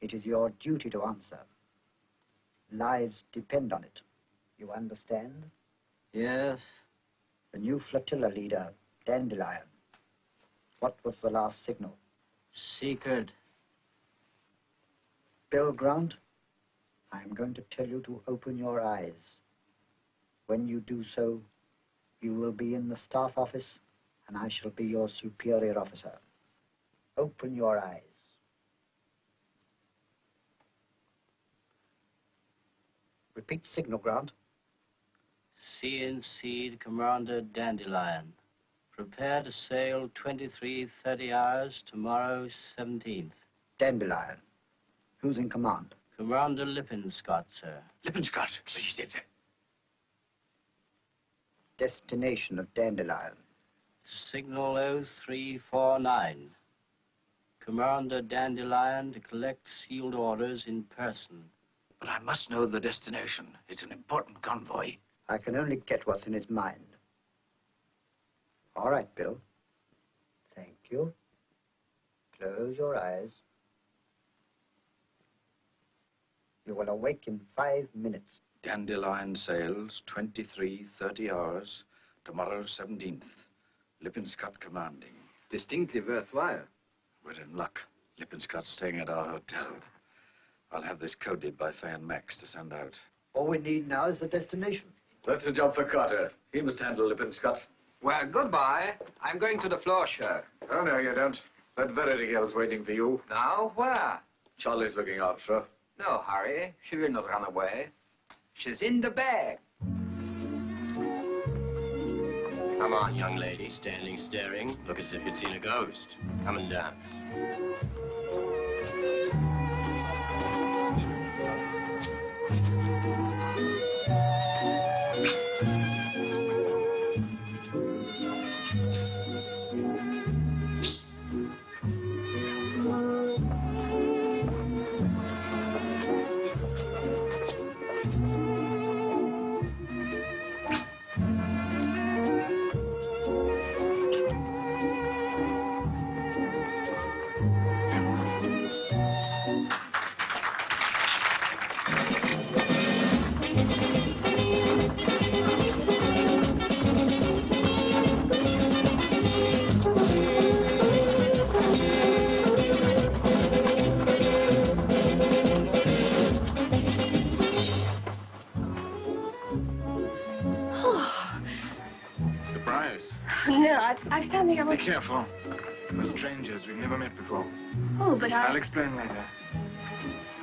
It is your duty to answer. Lives depend on it. You understand? Yes. The new flotilla leader, Dandelion. What was the last signal? Secret. Bill Grant, I'm going to tell you to open your eyes. When you do so, you will be in the staff office, and I shall be your superior officer. Open your eyes. Repeat signal, Grant. CNC Commander Dandelion. Prepare to sail 23:30 hours tomorrow, 17th. Dandelion. Who's in command? Commander Lippinscott, sir. Lippinscott? She said that. Destination of Dandelion. Signal 0349. Commander Dandelion to collect sealed orders in person. But I must know the destination. It's an important convoy. I can only get what's in his mind. All right, Bill. Thank you. Close your eyes. You will awake in 5 minutes. Dandelion sails 23:30 hours, tomorrow 17th. Lippinscott commanding. Distinctly worthwhile. We're in luck. Lippinscott's staying at our hotel. I'll have this coded by Fay and Max to send out. All we need now is the destination. That's a job for Carter. He must handle Lippinscott. Well, goodbye. I'm going to the floor show. Oh, no, you don't. That Verity girl's waiting for you. Now, where? Charlie's looking after her. No hurry. She will not run away. She's in the bag. Come on, young lady, standing staring. Look as if you'd seen a ghost. Come and dance. Surprise. No, I've something I Be want... careful. We're strangers. We've never met before. Oh, but I'll explain later.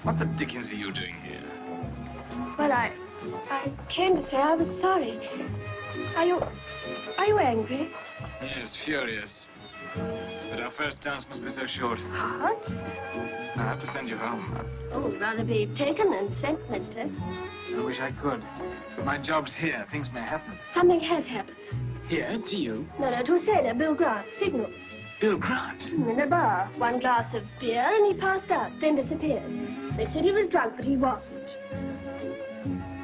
What the dickens are you doing here? Well, I came to say I was sorry. Are you angry? Yes, furious. But our first dance must be so short. What? I have to send you home. Oh, rather be taken than sent, mister. I wish I could. But my job's here. Things may happen. Something has happened. Here? To you? No, to a sailor, Bill Grant, signals. Bill Grant? In a bar. One glass of beer, and he passed out, then disappeared. They said he was drunk, but he wasn't.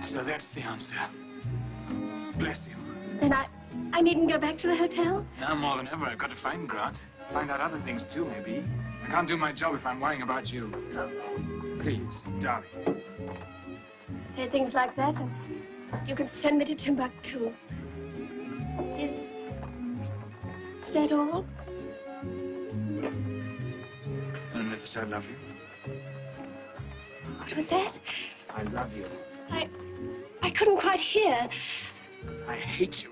So that's the answer. Bless you. Then I needn't go back to the hotel? Now more than ever, I've got to find Grant. Find out other things, too, maybe. I can't do my job if I'm worrying about you. Oh. Please, darling. Say things like that, and you can send me to Timbuktu. Is that all? And that I love you. What was that? I love you. I couldn't quite hear. I hate you.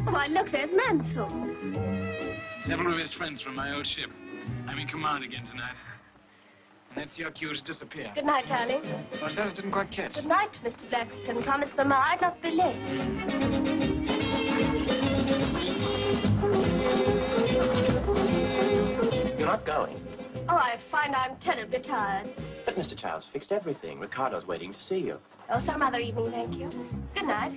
Why, look, there's Mansell. Several of his friends from my old ship. I'm in command again tonight. And that's your cue to disappear. Good night, darling. What's that? I didn't quite catch. Good night, Mr. Blackstone. Promise Mama I'd not be late. You're not going. Oh, I find I'm terribly tired. But Mr. Childs fixed everything. Ricardo's waiting to see you. Oh, some other evening, thank you. Good night.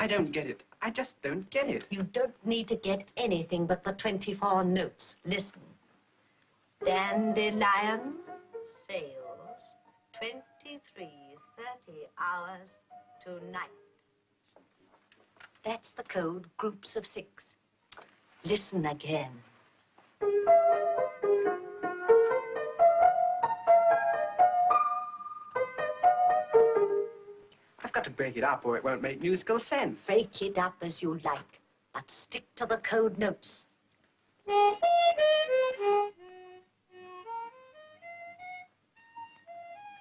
I don't get it. I just don't get it. You don't need to get anything but the 24 notes. Listen. Dandelion sails 23:30 hours tonight. That's the code, groups of 6. Listen again. I've got to break it up or it won't make musical sense. Break it up as you like, but stick to the code notes.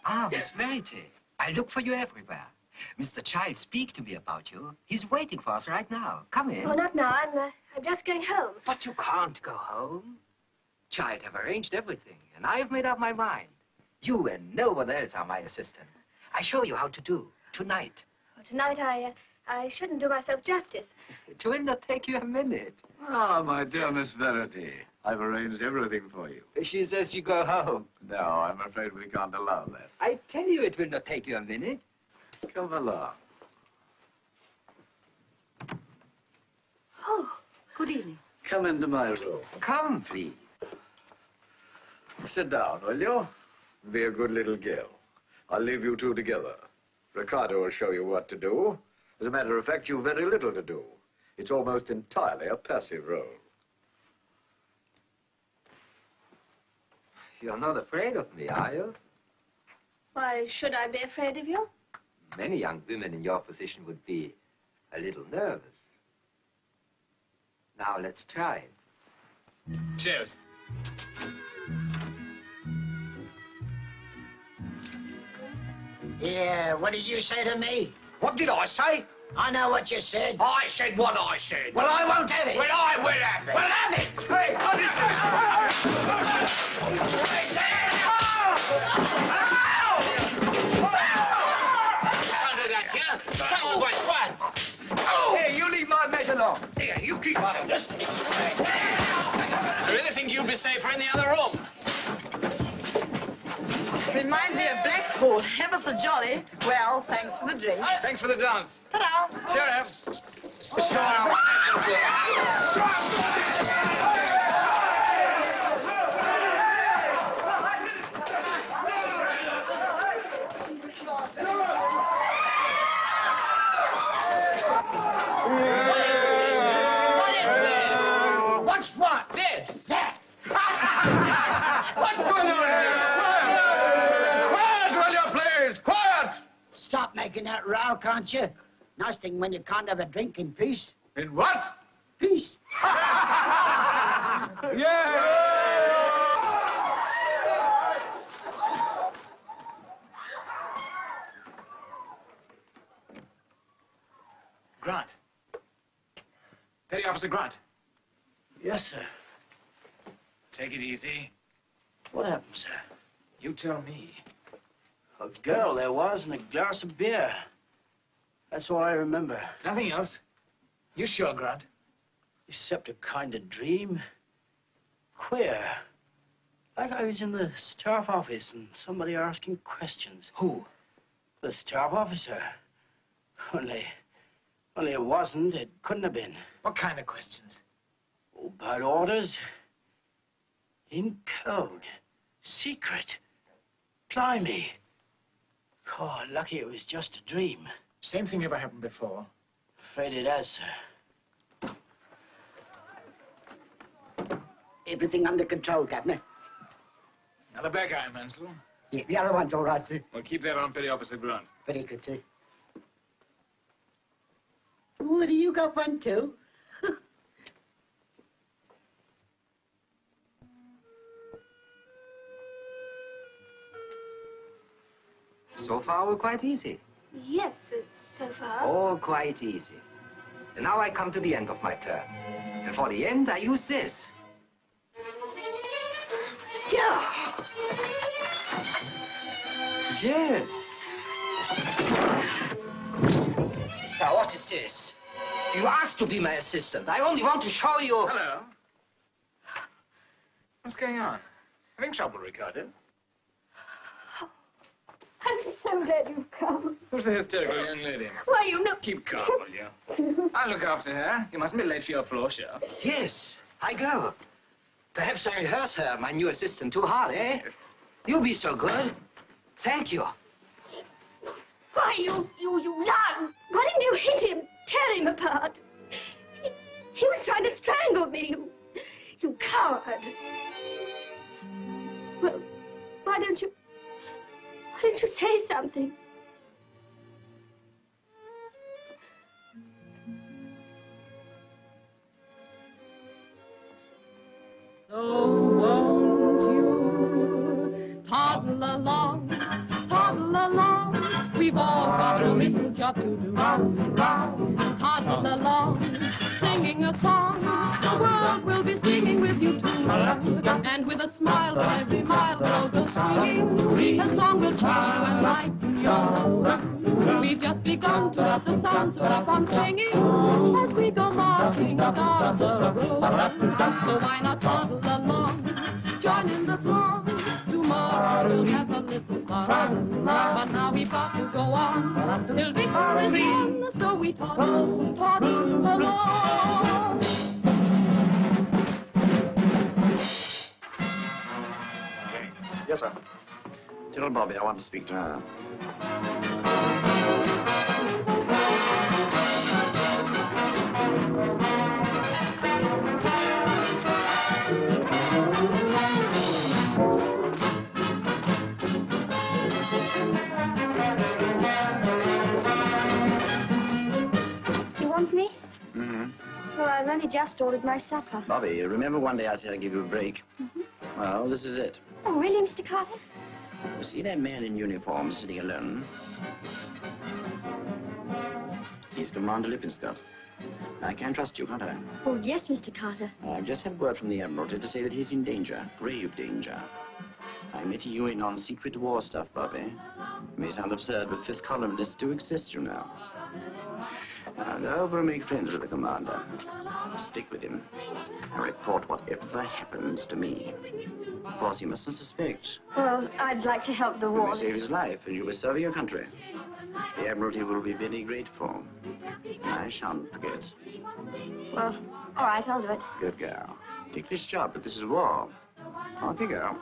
Ah, Miss Verity. I look for you everywhere. Mr. Child speak to me about you. He's waiting for us right now. Come in. Oh, not now. I'm just going home. But you can't go home. Child have arranged everything, and I've made up my mind. You and no one else are my assistant. I show you how to do, tonight. Well, tonight I shouldn't do myself justice. It will not take you a minute. Ah, my dear Miss Verity, I've arranged everything for you. She says you go home. No, I'm afraid we can't allow that. I tell you it will not take you a minute. Come along. Oh, good evening. Come into my room. Come, please. Sit down, will you? Be a good little girl. I'll leave you two together. Ricardo will show you what to do. As a matter of fact, you've very little to do. It's almost entirely a passive role. You're not afraid of me, are you? Why should I be afraid of you? Many young women in your position would be a little nervous. Now, let's try it. Cheers. Yeah, what did you say to me? What did I say? I know what you said. I said what I said. Well, I won't have it. Well, I will have it. Well, have it. Hey, Here, you leave my mate alone. Here, you keep on it. Listen. I really think you'd be safer in the other room. Reminds me of Blackpool. Ever so jolly. Well, thanks for the drink. Thanks for the dance. Ta-da. Cheerio. What's what? This. That. What's going on here? Quiet, will you, please? Quiet! Stop making that row, can't you? Nice thing when you can't have a drink in peace. In what? Peace. Yeah! Grant. Petty Officer Grant. Yes, sir. Take it easy. What happened, sir? You tell me. A girl there was and a glass of beer. That's all I remember. Nothing else? You sure, Grant? Except a kind of dream. Queer. Like I was in the staff office and somebody asking questions. Who? The staff officer. Only it wasn't. It couldn't have been. What kind of questions? Oh, about orders. In code. Secret. Blimey. Oh, lucky it was just a dream. Same thing ever happened before? Afraid it has, sir. Everything under control, Governor. Now the black eye, Mansell. Yeah, the other one's all right, sir. We'll keep that on Petty Officer Grant. Very good, sir. What do you got one too? So far, we're quite easy. Yes, so far. Oh, quite easy. And now I come to the end of my turn. And for the end, I use this. Yeah. Yes. Now, what is this? You asked to be my assistant. I only want to show you... Hello. What's going on? Having trouble, Ricardo? I'm so glad you've come. Who's the hysterical young lady? Why, you know... Keep calm, will you? I'll look after her. You mustn't be late for your floor show. Yes, I go. Perhaps I rehearse her, my new assistant, too hard, eh? Yes. You be so good. Thank you. Why, you lug! Why didn't you hit him? Tear him apart? He was trying to strangle me, you coward. Well, why don't you say something? So won't you toddle along, toddle along? We've all got a little job to do. Toddle along, singing a song. The world will be singing with you too. And with a smile for every mile, we'll go swinging. A song will charm you and lighten you. We've just begun to love the sound, so keep on singing as we go marching down the road. So why not toddle along, join in the throng? Tomorrow we'll have a little fun. But now we've got to go on till victory's won. So we toddle, toddle along. Yes, sir. Tell Bobby I want to speak to her. Do you want me? Mm-hmm. Well, I've only just ordered my supper. Bobby, you remember one day I said I'd give you a break? Well, this is it. Oh, really, Mr. Carter? You see that man in uniform sitting alone? He's Commander Lippinscott. I can trust you, can't I? Oh, yes, Mr. Carter. I've just had word from the Admiralty to say that he's in danger, grave danger. I'm letting you in on secret war stuff, Bobby. It may sound absurd, but fifth columnists do exist, you know. Now, go over and make friends with the commander. Stick with him. And report whatever happens to me. Of course, you mustn't suspect. Well, I'd like to help the You war. may save his life, and you will serve your country. The Admiralty will be very grateful. I shan't forget. Well, all right, I'll do it. Good girl. Take this job, but this is war. Off you go.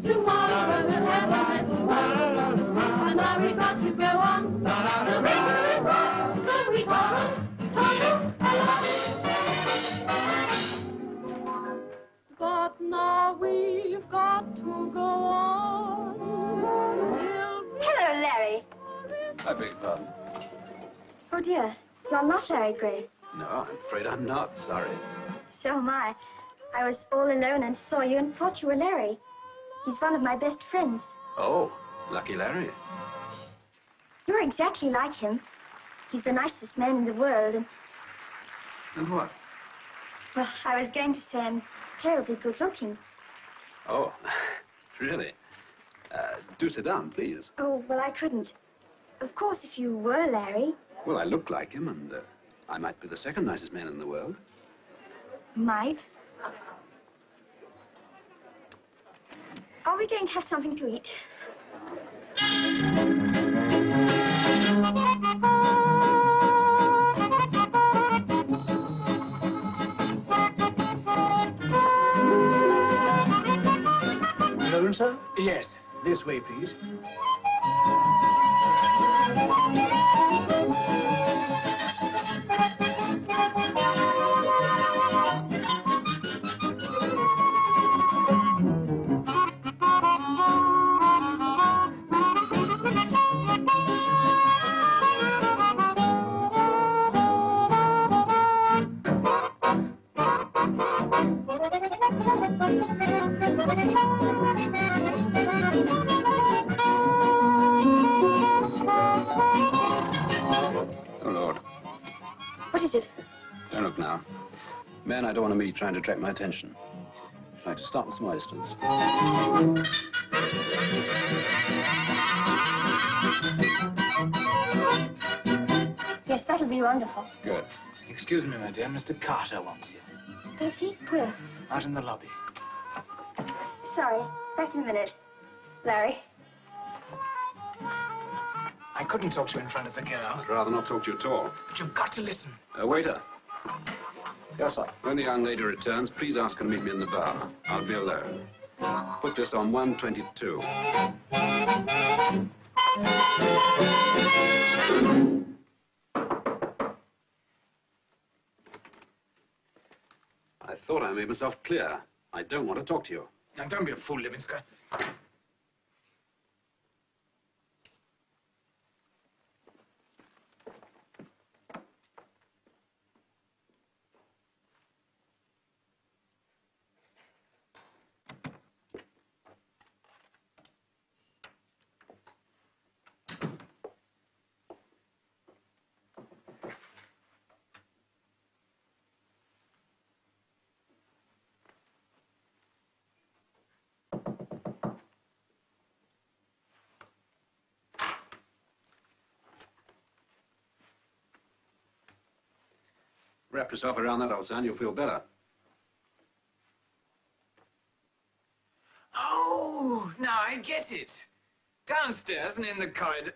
Tomorrow we'll have a little fun. But now we've got to go on. The victory's won, so we toddle, toddle along. But now we've got to go on. Hello, Larry. I beg your pardon? Oh, dear. You're not Larry Gray. No, I'm afraid I'm not. Sorry. So am I. I was all alone and saw you and thought you were Larry. He's one of my best friends. Oh, lucky Larry. You're exactly like him. He's the nicest man in the world, and... And what? Well, I was going to say I'm terribly good-looking. Oh, really? Do sit down, please. Oh, well, I couldn't. Of course, if you were Larry... Well, I look like him, and I might be the second nicest man in the world. Might. Are we going to have something to eat? Alone, sir? Yes. This way, please. Oh, Lord. What is it? Don't look now. Man I don't want to meet trying to attract my attention. I'd like to start with some oysters. Yes, that'll be wonderful. Good. Excuse me, my dear. Mr. Carter wants you. Does he? Where? Out in the lobby. Sorry. Back in a minute. Larry. I couldn't talk to you in front of the girl. I'd rather not talk to you at all. But you've got to listen. Waiter, Yes, sir. when the young lady returns, please ask her to meet me in the bar. I'll be alone. Put this on 122. I thought I made myself clear. I don't want to talk to you. Now, don't be a fool, Levinska. Wrap yourself around that, old son. You'll feel better. Oh, now I get it. Downstairs and in the corridor.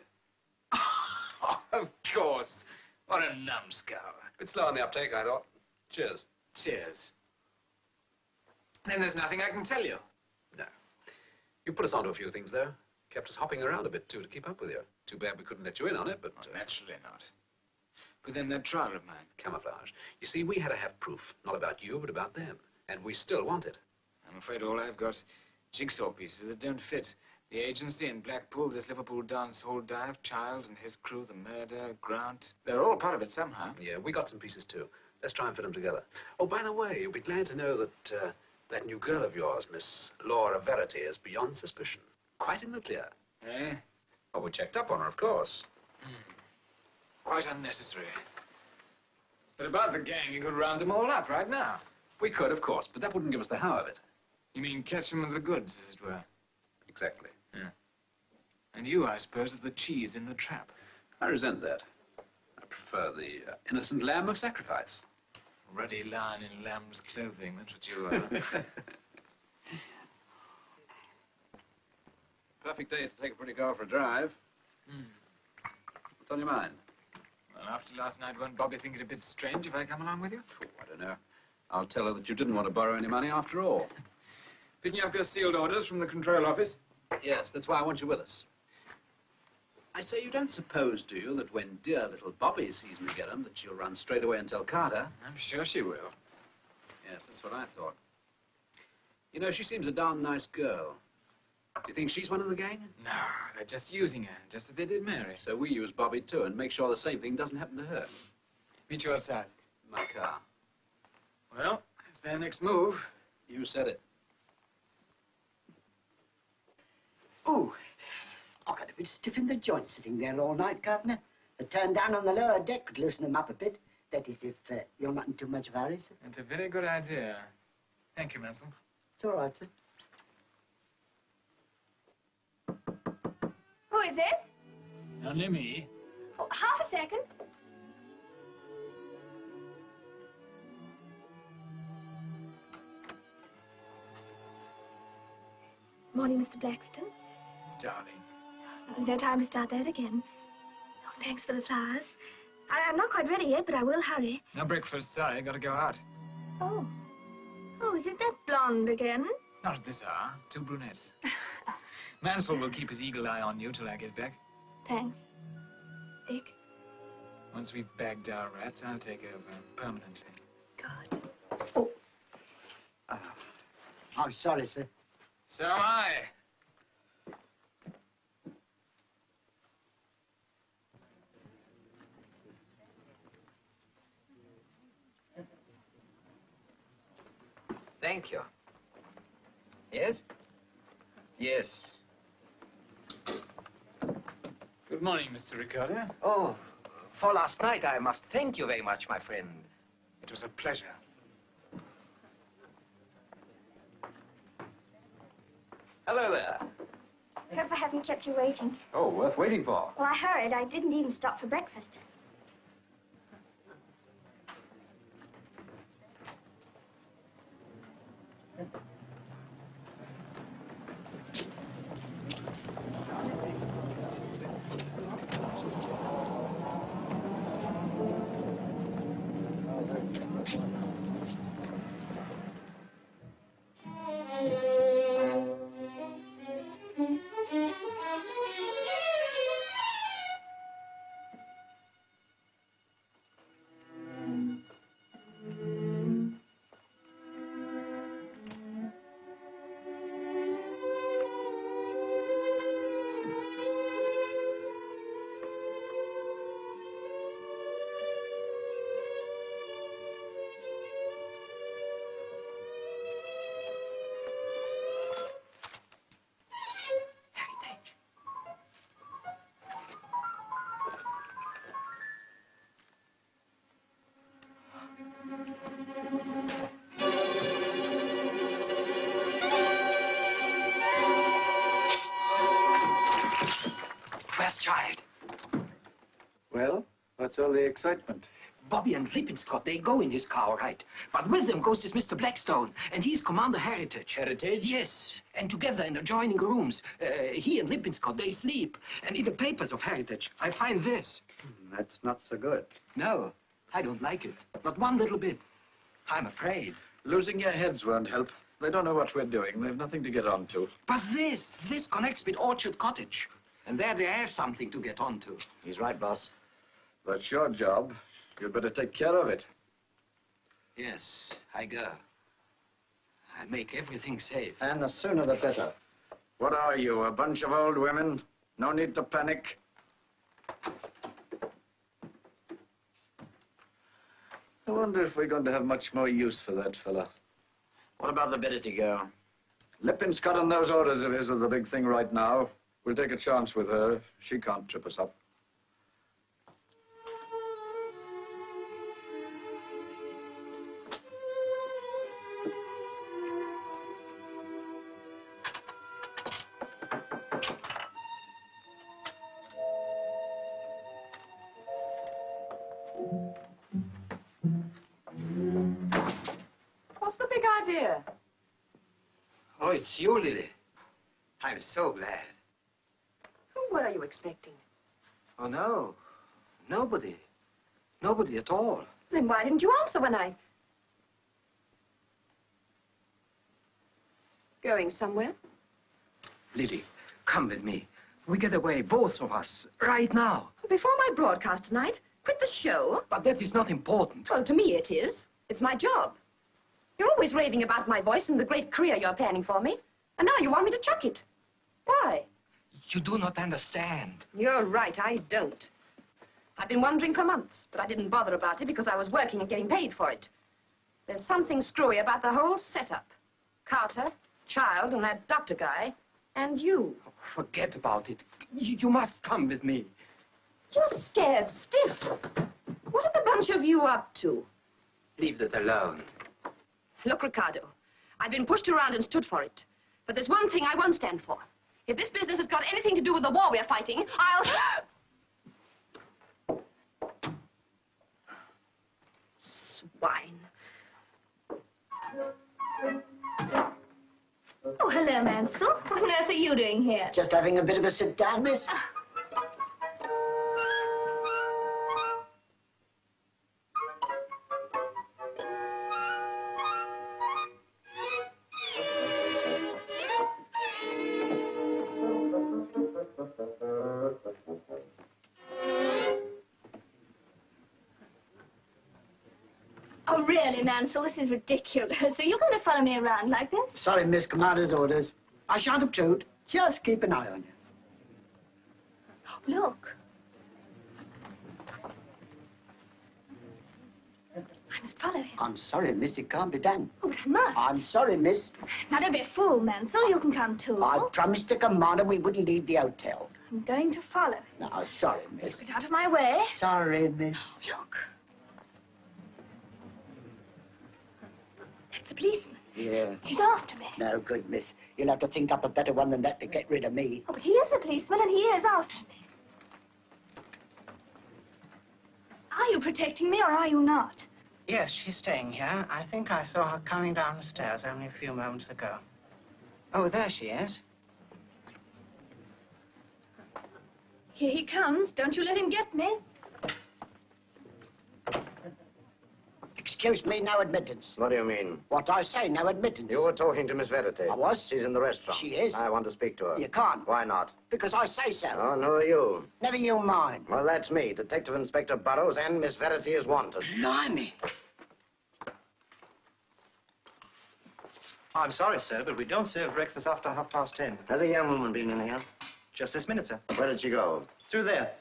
Oh, of course. What a numbskull. Bit slow on the uptake, I thought. Cheers. Cheers. Then there's nothing I can tell you. No. You put us onto a few things, though. Kept us hopping around a bit, too, to keep up with you. Too bad we couldn't let you in on it, but... Naturally not. But then that trial of mine. Camouflage. You see, we had to have proof. Not about you, but about them. And we still want it. I'm afraid all I've got jigsaw pieces that don't fit. The agency in Blackpool, this Liverpool dance hall dive, Child and his crew, the murder, Grant. They're all part of it somehow. Yeah, we got some pieces, too. Let's try and fit them together. Oh, by the way, you'll be glad to know that that new girl of yours, Miss Laura Verity, is beyond suspicion. Quite in the clear. Eh? Oh, we checked up on her, of course. Quite unnecessary. But about the gang, you could round them all up right now. We could, of course, but that wouldn't give us the how of it. You mean catch them with the goods, as it were? Exactly. Yeah. And you, I suppose, are the cheese in the trap. I resent that. I prefer the innocent lamb of sacrifice. Ruddy lion in lamb's clothing, that's what you are. Perfect day to take a pretty girl for a drive. What's on your mind? Well, after last night, won't Bobby think it a bit strange if I come along with you? Oh, I don't know. I'll tell her that you didn't want to borrow any money after all. Picking up your sealed orders from the control office? Yes, that's why I want you with us. I say, you don't suppose, do you, that when dear little Bobby sees me get 'em, that she'll run straight away and tell Carter? I'm sure she will. Yes, that's what I thought. You know, she seems a darn nice girl. Do you think she's one of the gang? No, they're just using her, just as they did Mary. So we use Bobby, too, and make sure the same thing doesn't happen to her. Meet you outside. My car. Well, it's their next move. You said it. Oh, I got a bit stiff in the joints sitting there all night, Governor. A turn down on the lower deck could loosen them up a bit. That is, if you're not in too much of a hurry, sir. It's a very good idea. Thank you, Mansell. It's all right, sir. Who is it? Only me. Oh, half a second. Morning, Mr. Blackstone. Darling. No time to start that again. Oh, thanks for the flowers. I'm not quite ready yet, but I will hurry. No breakfast, sorry. Gotta go out. Oh. Oh, is it that blonde again? Not at this hour. 2 brunettes. Mansell will keep his eagle eye on you till I get back. Thanks, Dick. Once we've bagged our rats, I'll take over permanently. God. Oh. I'm sorry, sir. So am I. Thank you. Yes? Yes. Good morning, Mr. Ricardo. Oh, for last night, I must thank you very much, my friend. It was a pleasure. Hello there. Hope I haven't kept you waiting. Oh, worth waiting for. Well, I hurried. I didn't even stop for breakfast. What's all the excitement? Bobby and Lippinscott, they go in his car, right? But with them goes this Mr. Blackstone, and he's Commander Heritage. Heritage? Yes, and together in adjoining rooms, he and Lippinscott, they sleep. And in the papers of Heritage, I find this. That's not so good. No, I don't like it. Not one little bit. I'm afraid. Losing your heads won't help. They don't know what we're doing. They've nothing to get on to. But this connects with Orchard Cottage. And there they have something to get onto. He's right, boss. That's your job. You'd better take care of it. Yes, I go. I make everything safe. And the sooner the better. What are you, a bunch of old women? No need to panic. I wonder if we're going to have much more use for that fella. What about the Verity girl? Lippinscott and those orders of his are the big thing right now. We'll take a chance with her. She can't trip us up. What's the big idea? Oh, it's you, Lily. I'm so glad. Who were you expecting? Oh, no. Nobody. Nobody at all. Then why didn't you answer when I... Going somewhere? Lily, come with me. We get away, both of us, right now. Before my broadcast tonight? Quit the show? But that is not important. Well, to me it is. It's my job. You're always raving about my voice and the great career you're planning for me. And now you want me to chuck it. Why? You do not understand. You're right, I don't. I've been wondering for months, but I didn't bother about it because I was working and getting paid for it. There's something screwy about the whole setup. Carter, Child, and that doctor guy, and you. Forget about it. You must come with me. You're scared stiff. What are the bunch of you up to? Leave that alone. Look, Ricardo, I've been pushed around and stood for it. But there's one thing I won't stand for. If this business has got anything to do with the war we're fighting, I'll... Swine. Oh, hello, Mansell. What on earth are you doing here? Just having a bit of a sit down, miss. Oh, really, Mansell, this is ridiculous. Are you going to follow me around like this? Sorry, Miss Commander's orders. I shan't obtrude. Just keep an eye on you. Look. I must follow him. I'm sorry, miss. It can't be done. Oh, but I must. I'm sorry, miss. Now, don't be a fool, Mansell. You can come too. I promised the commander we wouldn't leave the hotel. I'm going to follow him. No, sorry, miss. Get out of my way. Sorry, miss. Look. That's a policeman. Yeah. He's after me. No good, miss. You'll have to think up a better one than that to get rid of me. Oh, but he is a policeman and he is after me. Are you protecting me or are you not? Yes, she's staying here. I think I saw her coming down the stairs only a few moments ago. Oh, there she is. Here he comes. Don't you let him get me. Excuse me, no admittance. What do you mean? What I say, no admittance. You were talking to Miss Verity. I was? She's in the restaurant. She is? I want to speak to her. You can't. Why not? Because I say so. Oh, and who are you? Never you mind. Well, that's me, Detective Inspector Burrows, and Miss Verity is wanted. Blimey. I'm sorry, sir, but we don't serve breakfast after 10:30. Has a young woman been in here? Just this minute, sir. Where did she go? Through there.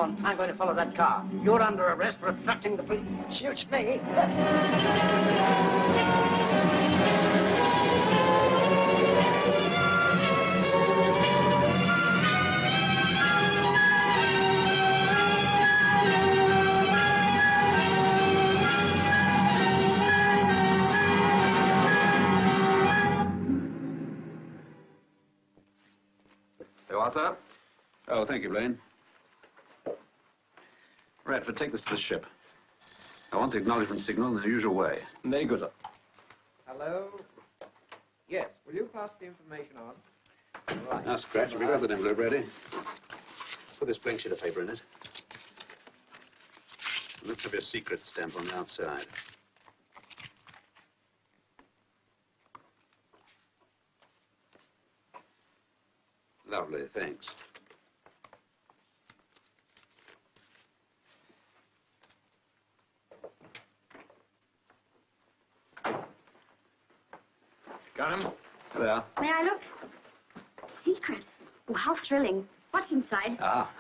on. I'm going to follow that car. You're under arrest for obstructing the police. Shoots me. You are, sir? Oh, thank you, Blaine. Radford, take this to the ship. I want the acknowledgement signal in the usual way. Very good, sir. Hello? Yes, will you pass the information on? Right. Now, Scratch, have you got that envelope ready? Put this blank sheet of paper in it. Let's have your secret stamp on the outside. Lovely, thanks. Got him? There. May I look? Secret. Oh, how thrilling. What's inside? Ah.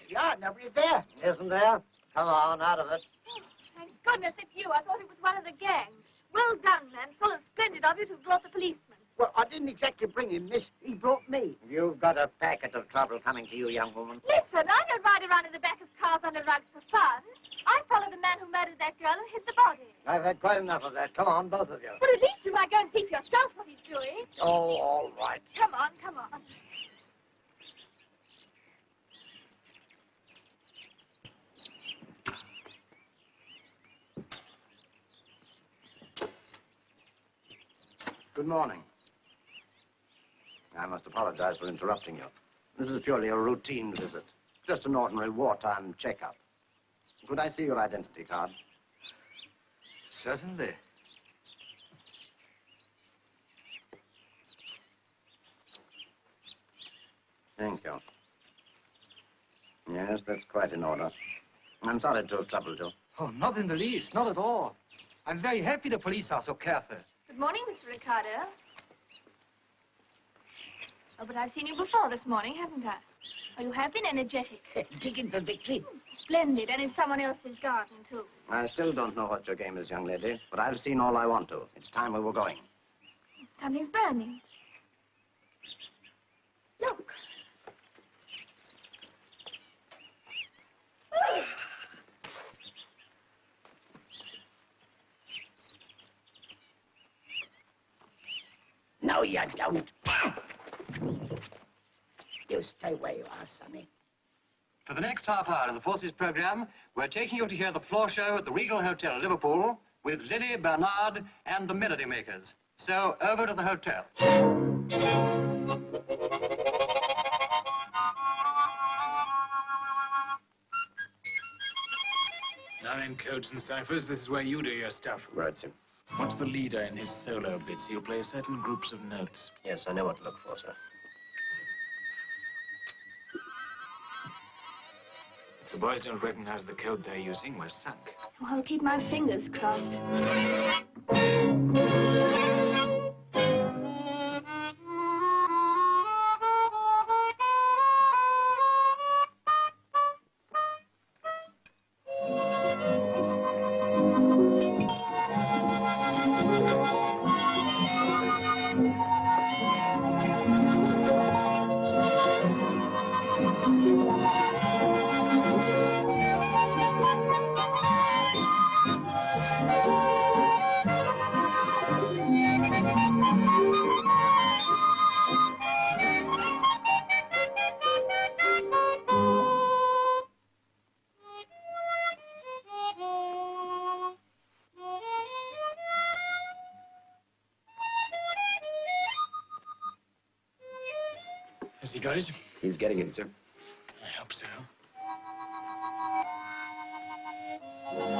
Yeah, nobody's there. Isn't there? Come on, out of it. Thank goodness it's you. I thought it was one of the gang. Well done, Mansell, and splendid of you to have brought the policeman. Well, I didn't exactly bring him, miss. He brought me. You've got a packet of trouble coming to you, young woman. Listen, I don't ride around in the back of cars under rugs for fun. I followed the man who murdered that girl and hid the body. I've had quite enough of that. Come on, both of you. But at least you might go and see for yourself what he's doing. Oh, all right. Come on, come on. Good morning. I must apologize for interrupting you. This is purely a routine visit. Just an ordinary wartime checkup. Could I see your identity card? Certainly. Thank you. Yes, that's quite in order. I'm sorry to have troubled you. Oh, not in the least, not at all. I'm very happy the police are so careful. Good morning, Mr. Ricardo. Oh, but I've seen you before this morning, haven't I? Oh, you have been energetic. Digging for victory. Splendid, and in someone else's garden, too. I still don't know what your game is, young lady, but I've seen all I want to. It's time we were going. Something's burning. Look. No, you don't. You stay where you are, Sonny. For the next half hour of the Forces program, we're taking you to hear the floor show at the Regal Hotel, Liverpool, with Lily, Bernard, and the Melody Makers. So, over to the hotel. Now in codes and ciphers, this is where you do your stuff. Right, sir. What's the leader in his solo bits? He'll play certain groups of notes. Yes, I know what to look for, sir. If the boys don't recognize the code they're using, we're sunk. Oh, I'll keep my fingers crossed. Has he got it? He's getting it, sir. I hope so. Well?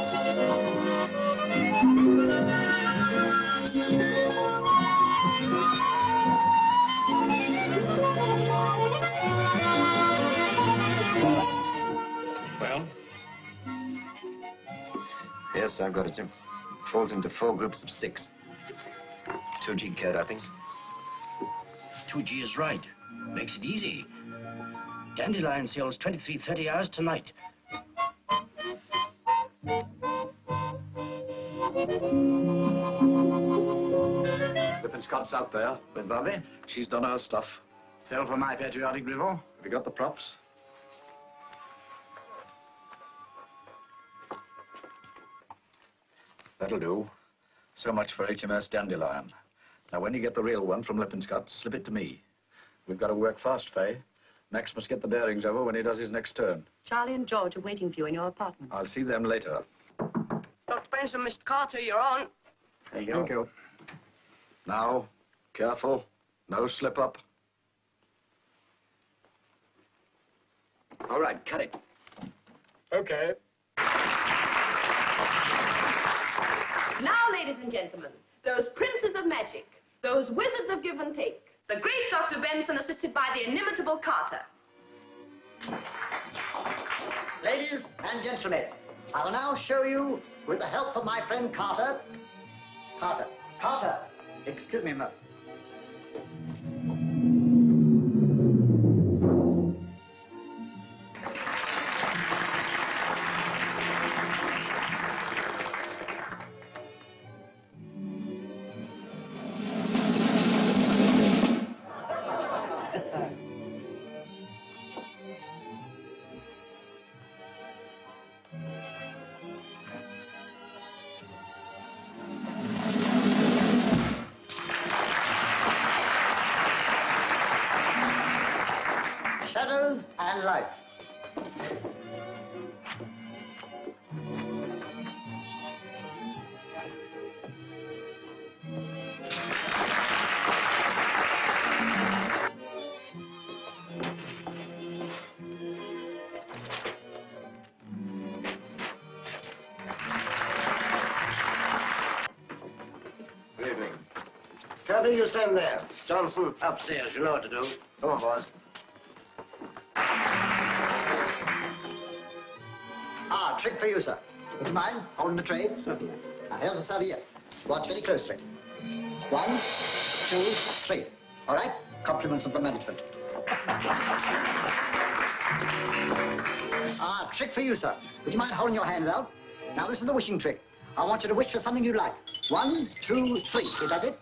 Yes, I've got it, sir. Falls into 4 groups of 6. 2G code, I think. 2G is right. Makes it easy. Dandelion sails 23:30 hours tonight. Lippin Scott's out there with Bobby. She's done her stuff. Fell for my patriotic drivel. Have you got the props? That'll do. So much for HMS Dandelion. Now, when you get the real one from Lippin Scott, slip it to me. We've got to work fast, Faye. Max must get the bearings over when he does his next turn. Charlie and George are waiting for you in your apartment. I'll see them later. Dr. Benson, Mr. Carter, you're on. There you go. Thank you. Now, careful. No slip up. All right, cut it. Okay. Now, ladies and gentlemen, those princes of magic, those wizards of give and take, the great Dr. Benson assisted by the inimitable Carter. Ladies and gentlemen, I will now show you, with the help of my friend Carter. Carter, excuse me a moment. Shadows and light. Good evening. Carter, you stand there. Johnson, upstairs. You know what to do. Come on, boys. Ah, trick for you, sir. Would you mind holding the tray? Certainly. Now, here's the serviette. Watch very closely. 1, 2, 3. All right? Compliments of the management. Ah, trick for you, sir. Would you mind holding your hands out? Now, this is the wishing trick. I want you to wish for something you like. 1, 2, 3. Is that it?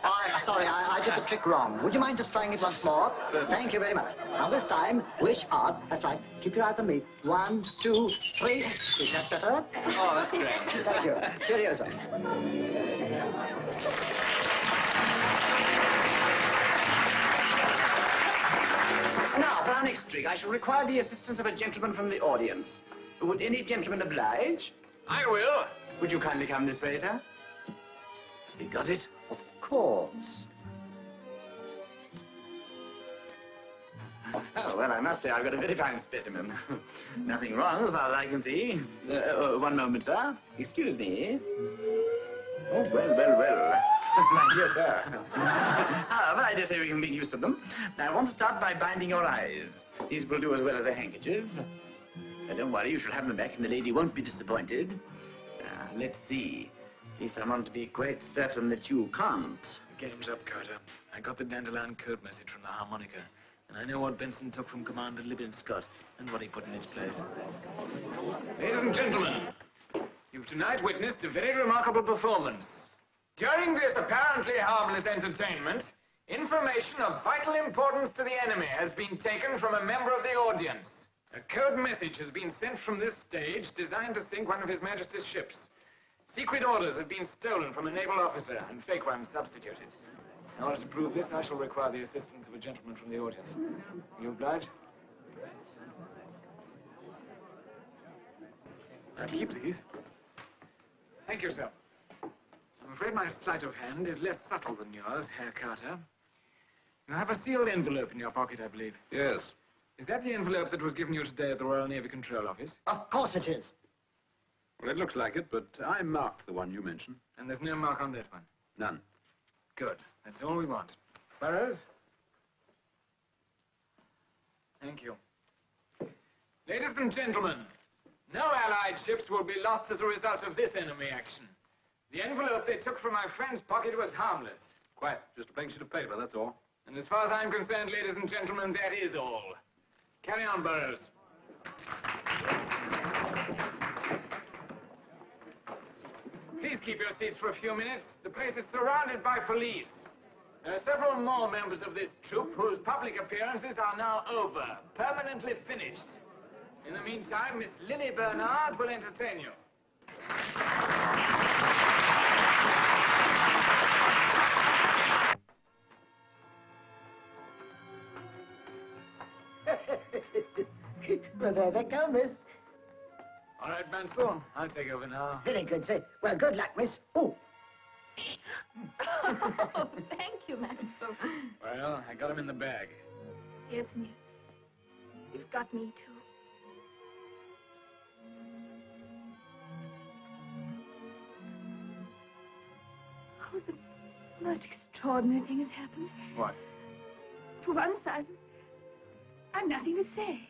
Oh, sorry, I did the trick wrong. Would you mind just trying it once more? Thank you very much. Now, this time, wish hard. That's right. Keep your eyes on me. 1, 2, 3. Is that better? Oh, that's great. Thank you. Cheerio, sir. Now, for our next trick, I shall require the assistance of a gentleman from the audience. Would any gentleman oblige? I will. Would you kindly come this way, sir? You got it? Of course. Oh, well, I must say I've got a very fine specimen. Nothing wrong as far as I can see. One moment, sir. Excuse me. Oh, well. My dear sir. However, I dare say we can make use of them. I want to start by binding your eyes. These will do as well as a handkerchief. Don't worry, you shall have them back and the lady won't be disappointed. Let's see. At least I want to be quite certain that you can't. Game's up, Carter. I got the Dandelion code message from the harmonica, and I know what Benson took from Commander Lippin Scott and what he put in its place. Ladies and gentlemen, you've tonight witnessed a very remarkable performance. During this apparently harmless entertainment, information of vital importance to the enemy has been taken from a member of the audience. A code message has been sent from this stage designed to sink one of His Majesty's ships. Secret orders have been stolen from a naval officer and fake ones substituted. In order to prove this, I shall require the assistance of a gentleman from the audience. Will you oblige? I'll keep these. Thank you, sir. I'm afraid my sleight of hand is less subtle than yours, Herr Carter. You have a sealed envelope in your pocket, I believe. Yes. Is that the envelope that was given you today at the Royal Navy Control Office? Of course it is. Well, it looks like it, but I marked the one you mentioned. And there's no mark on that one? None. Good. That's all we want. Burroughs? Thank you. Ladies and gentlemen, no Allied ships will be lost as a result of this enemy action. The envelope they took from my friend's pocket was harmless. Quite. Just a blank sheet of paper, that's all. And as far as I'm concerned, ladies and gentlemen, that is all. Carry on, Burroughs. Please keep your seats for a few minutes. The place is surrounded by police. There are several more members of this troupe whose public appearances are now over, permanently finished. In the meantime, Miss Lily Bernard will entertain you. Well, there they go, miss. All right, Mansell, I'll take over now. Very good, sir. Well, good luck, miss. Oh. Oh, thank you, Mansell. Well, I got him in the bag. Yes, and you've got me, too. Oh, the most extraordinary thing has happened. What? For once, I've nothing to say.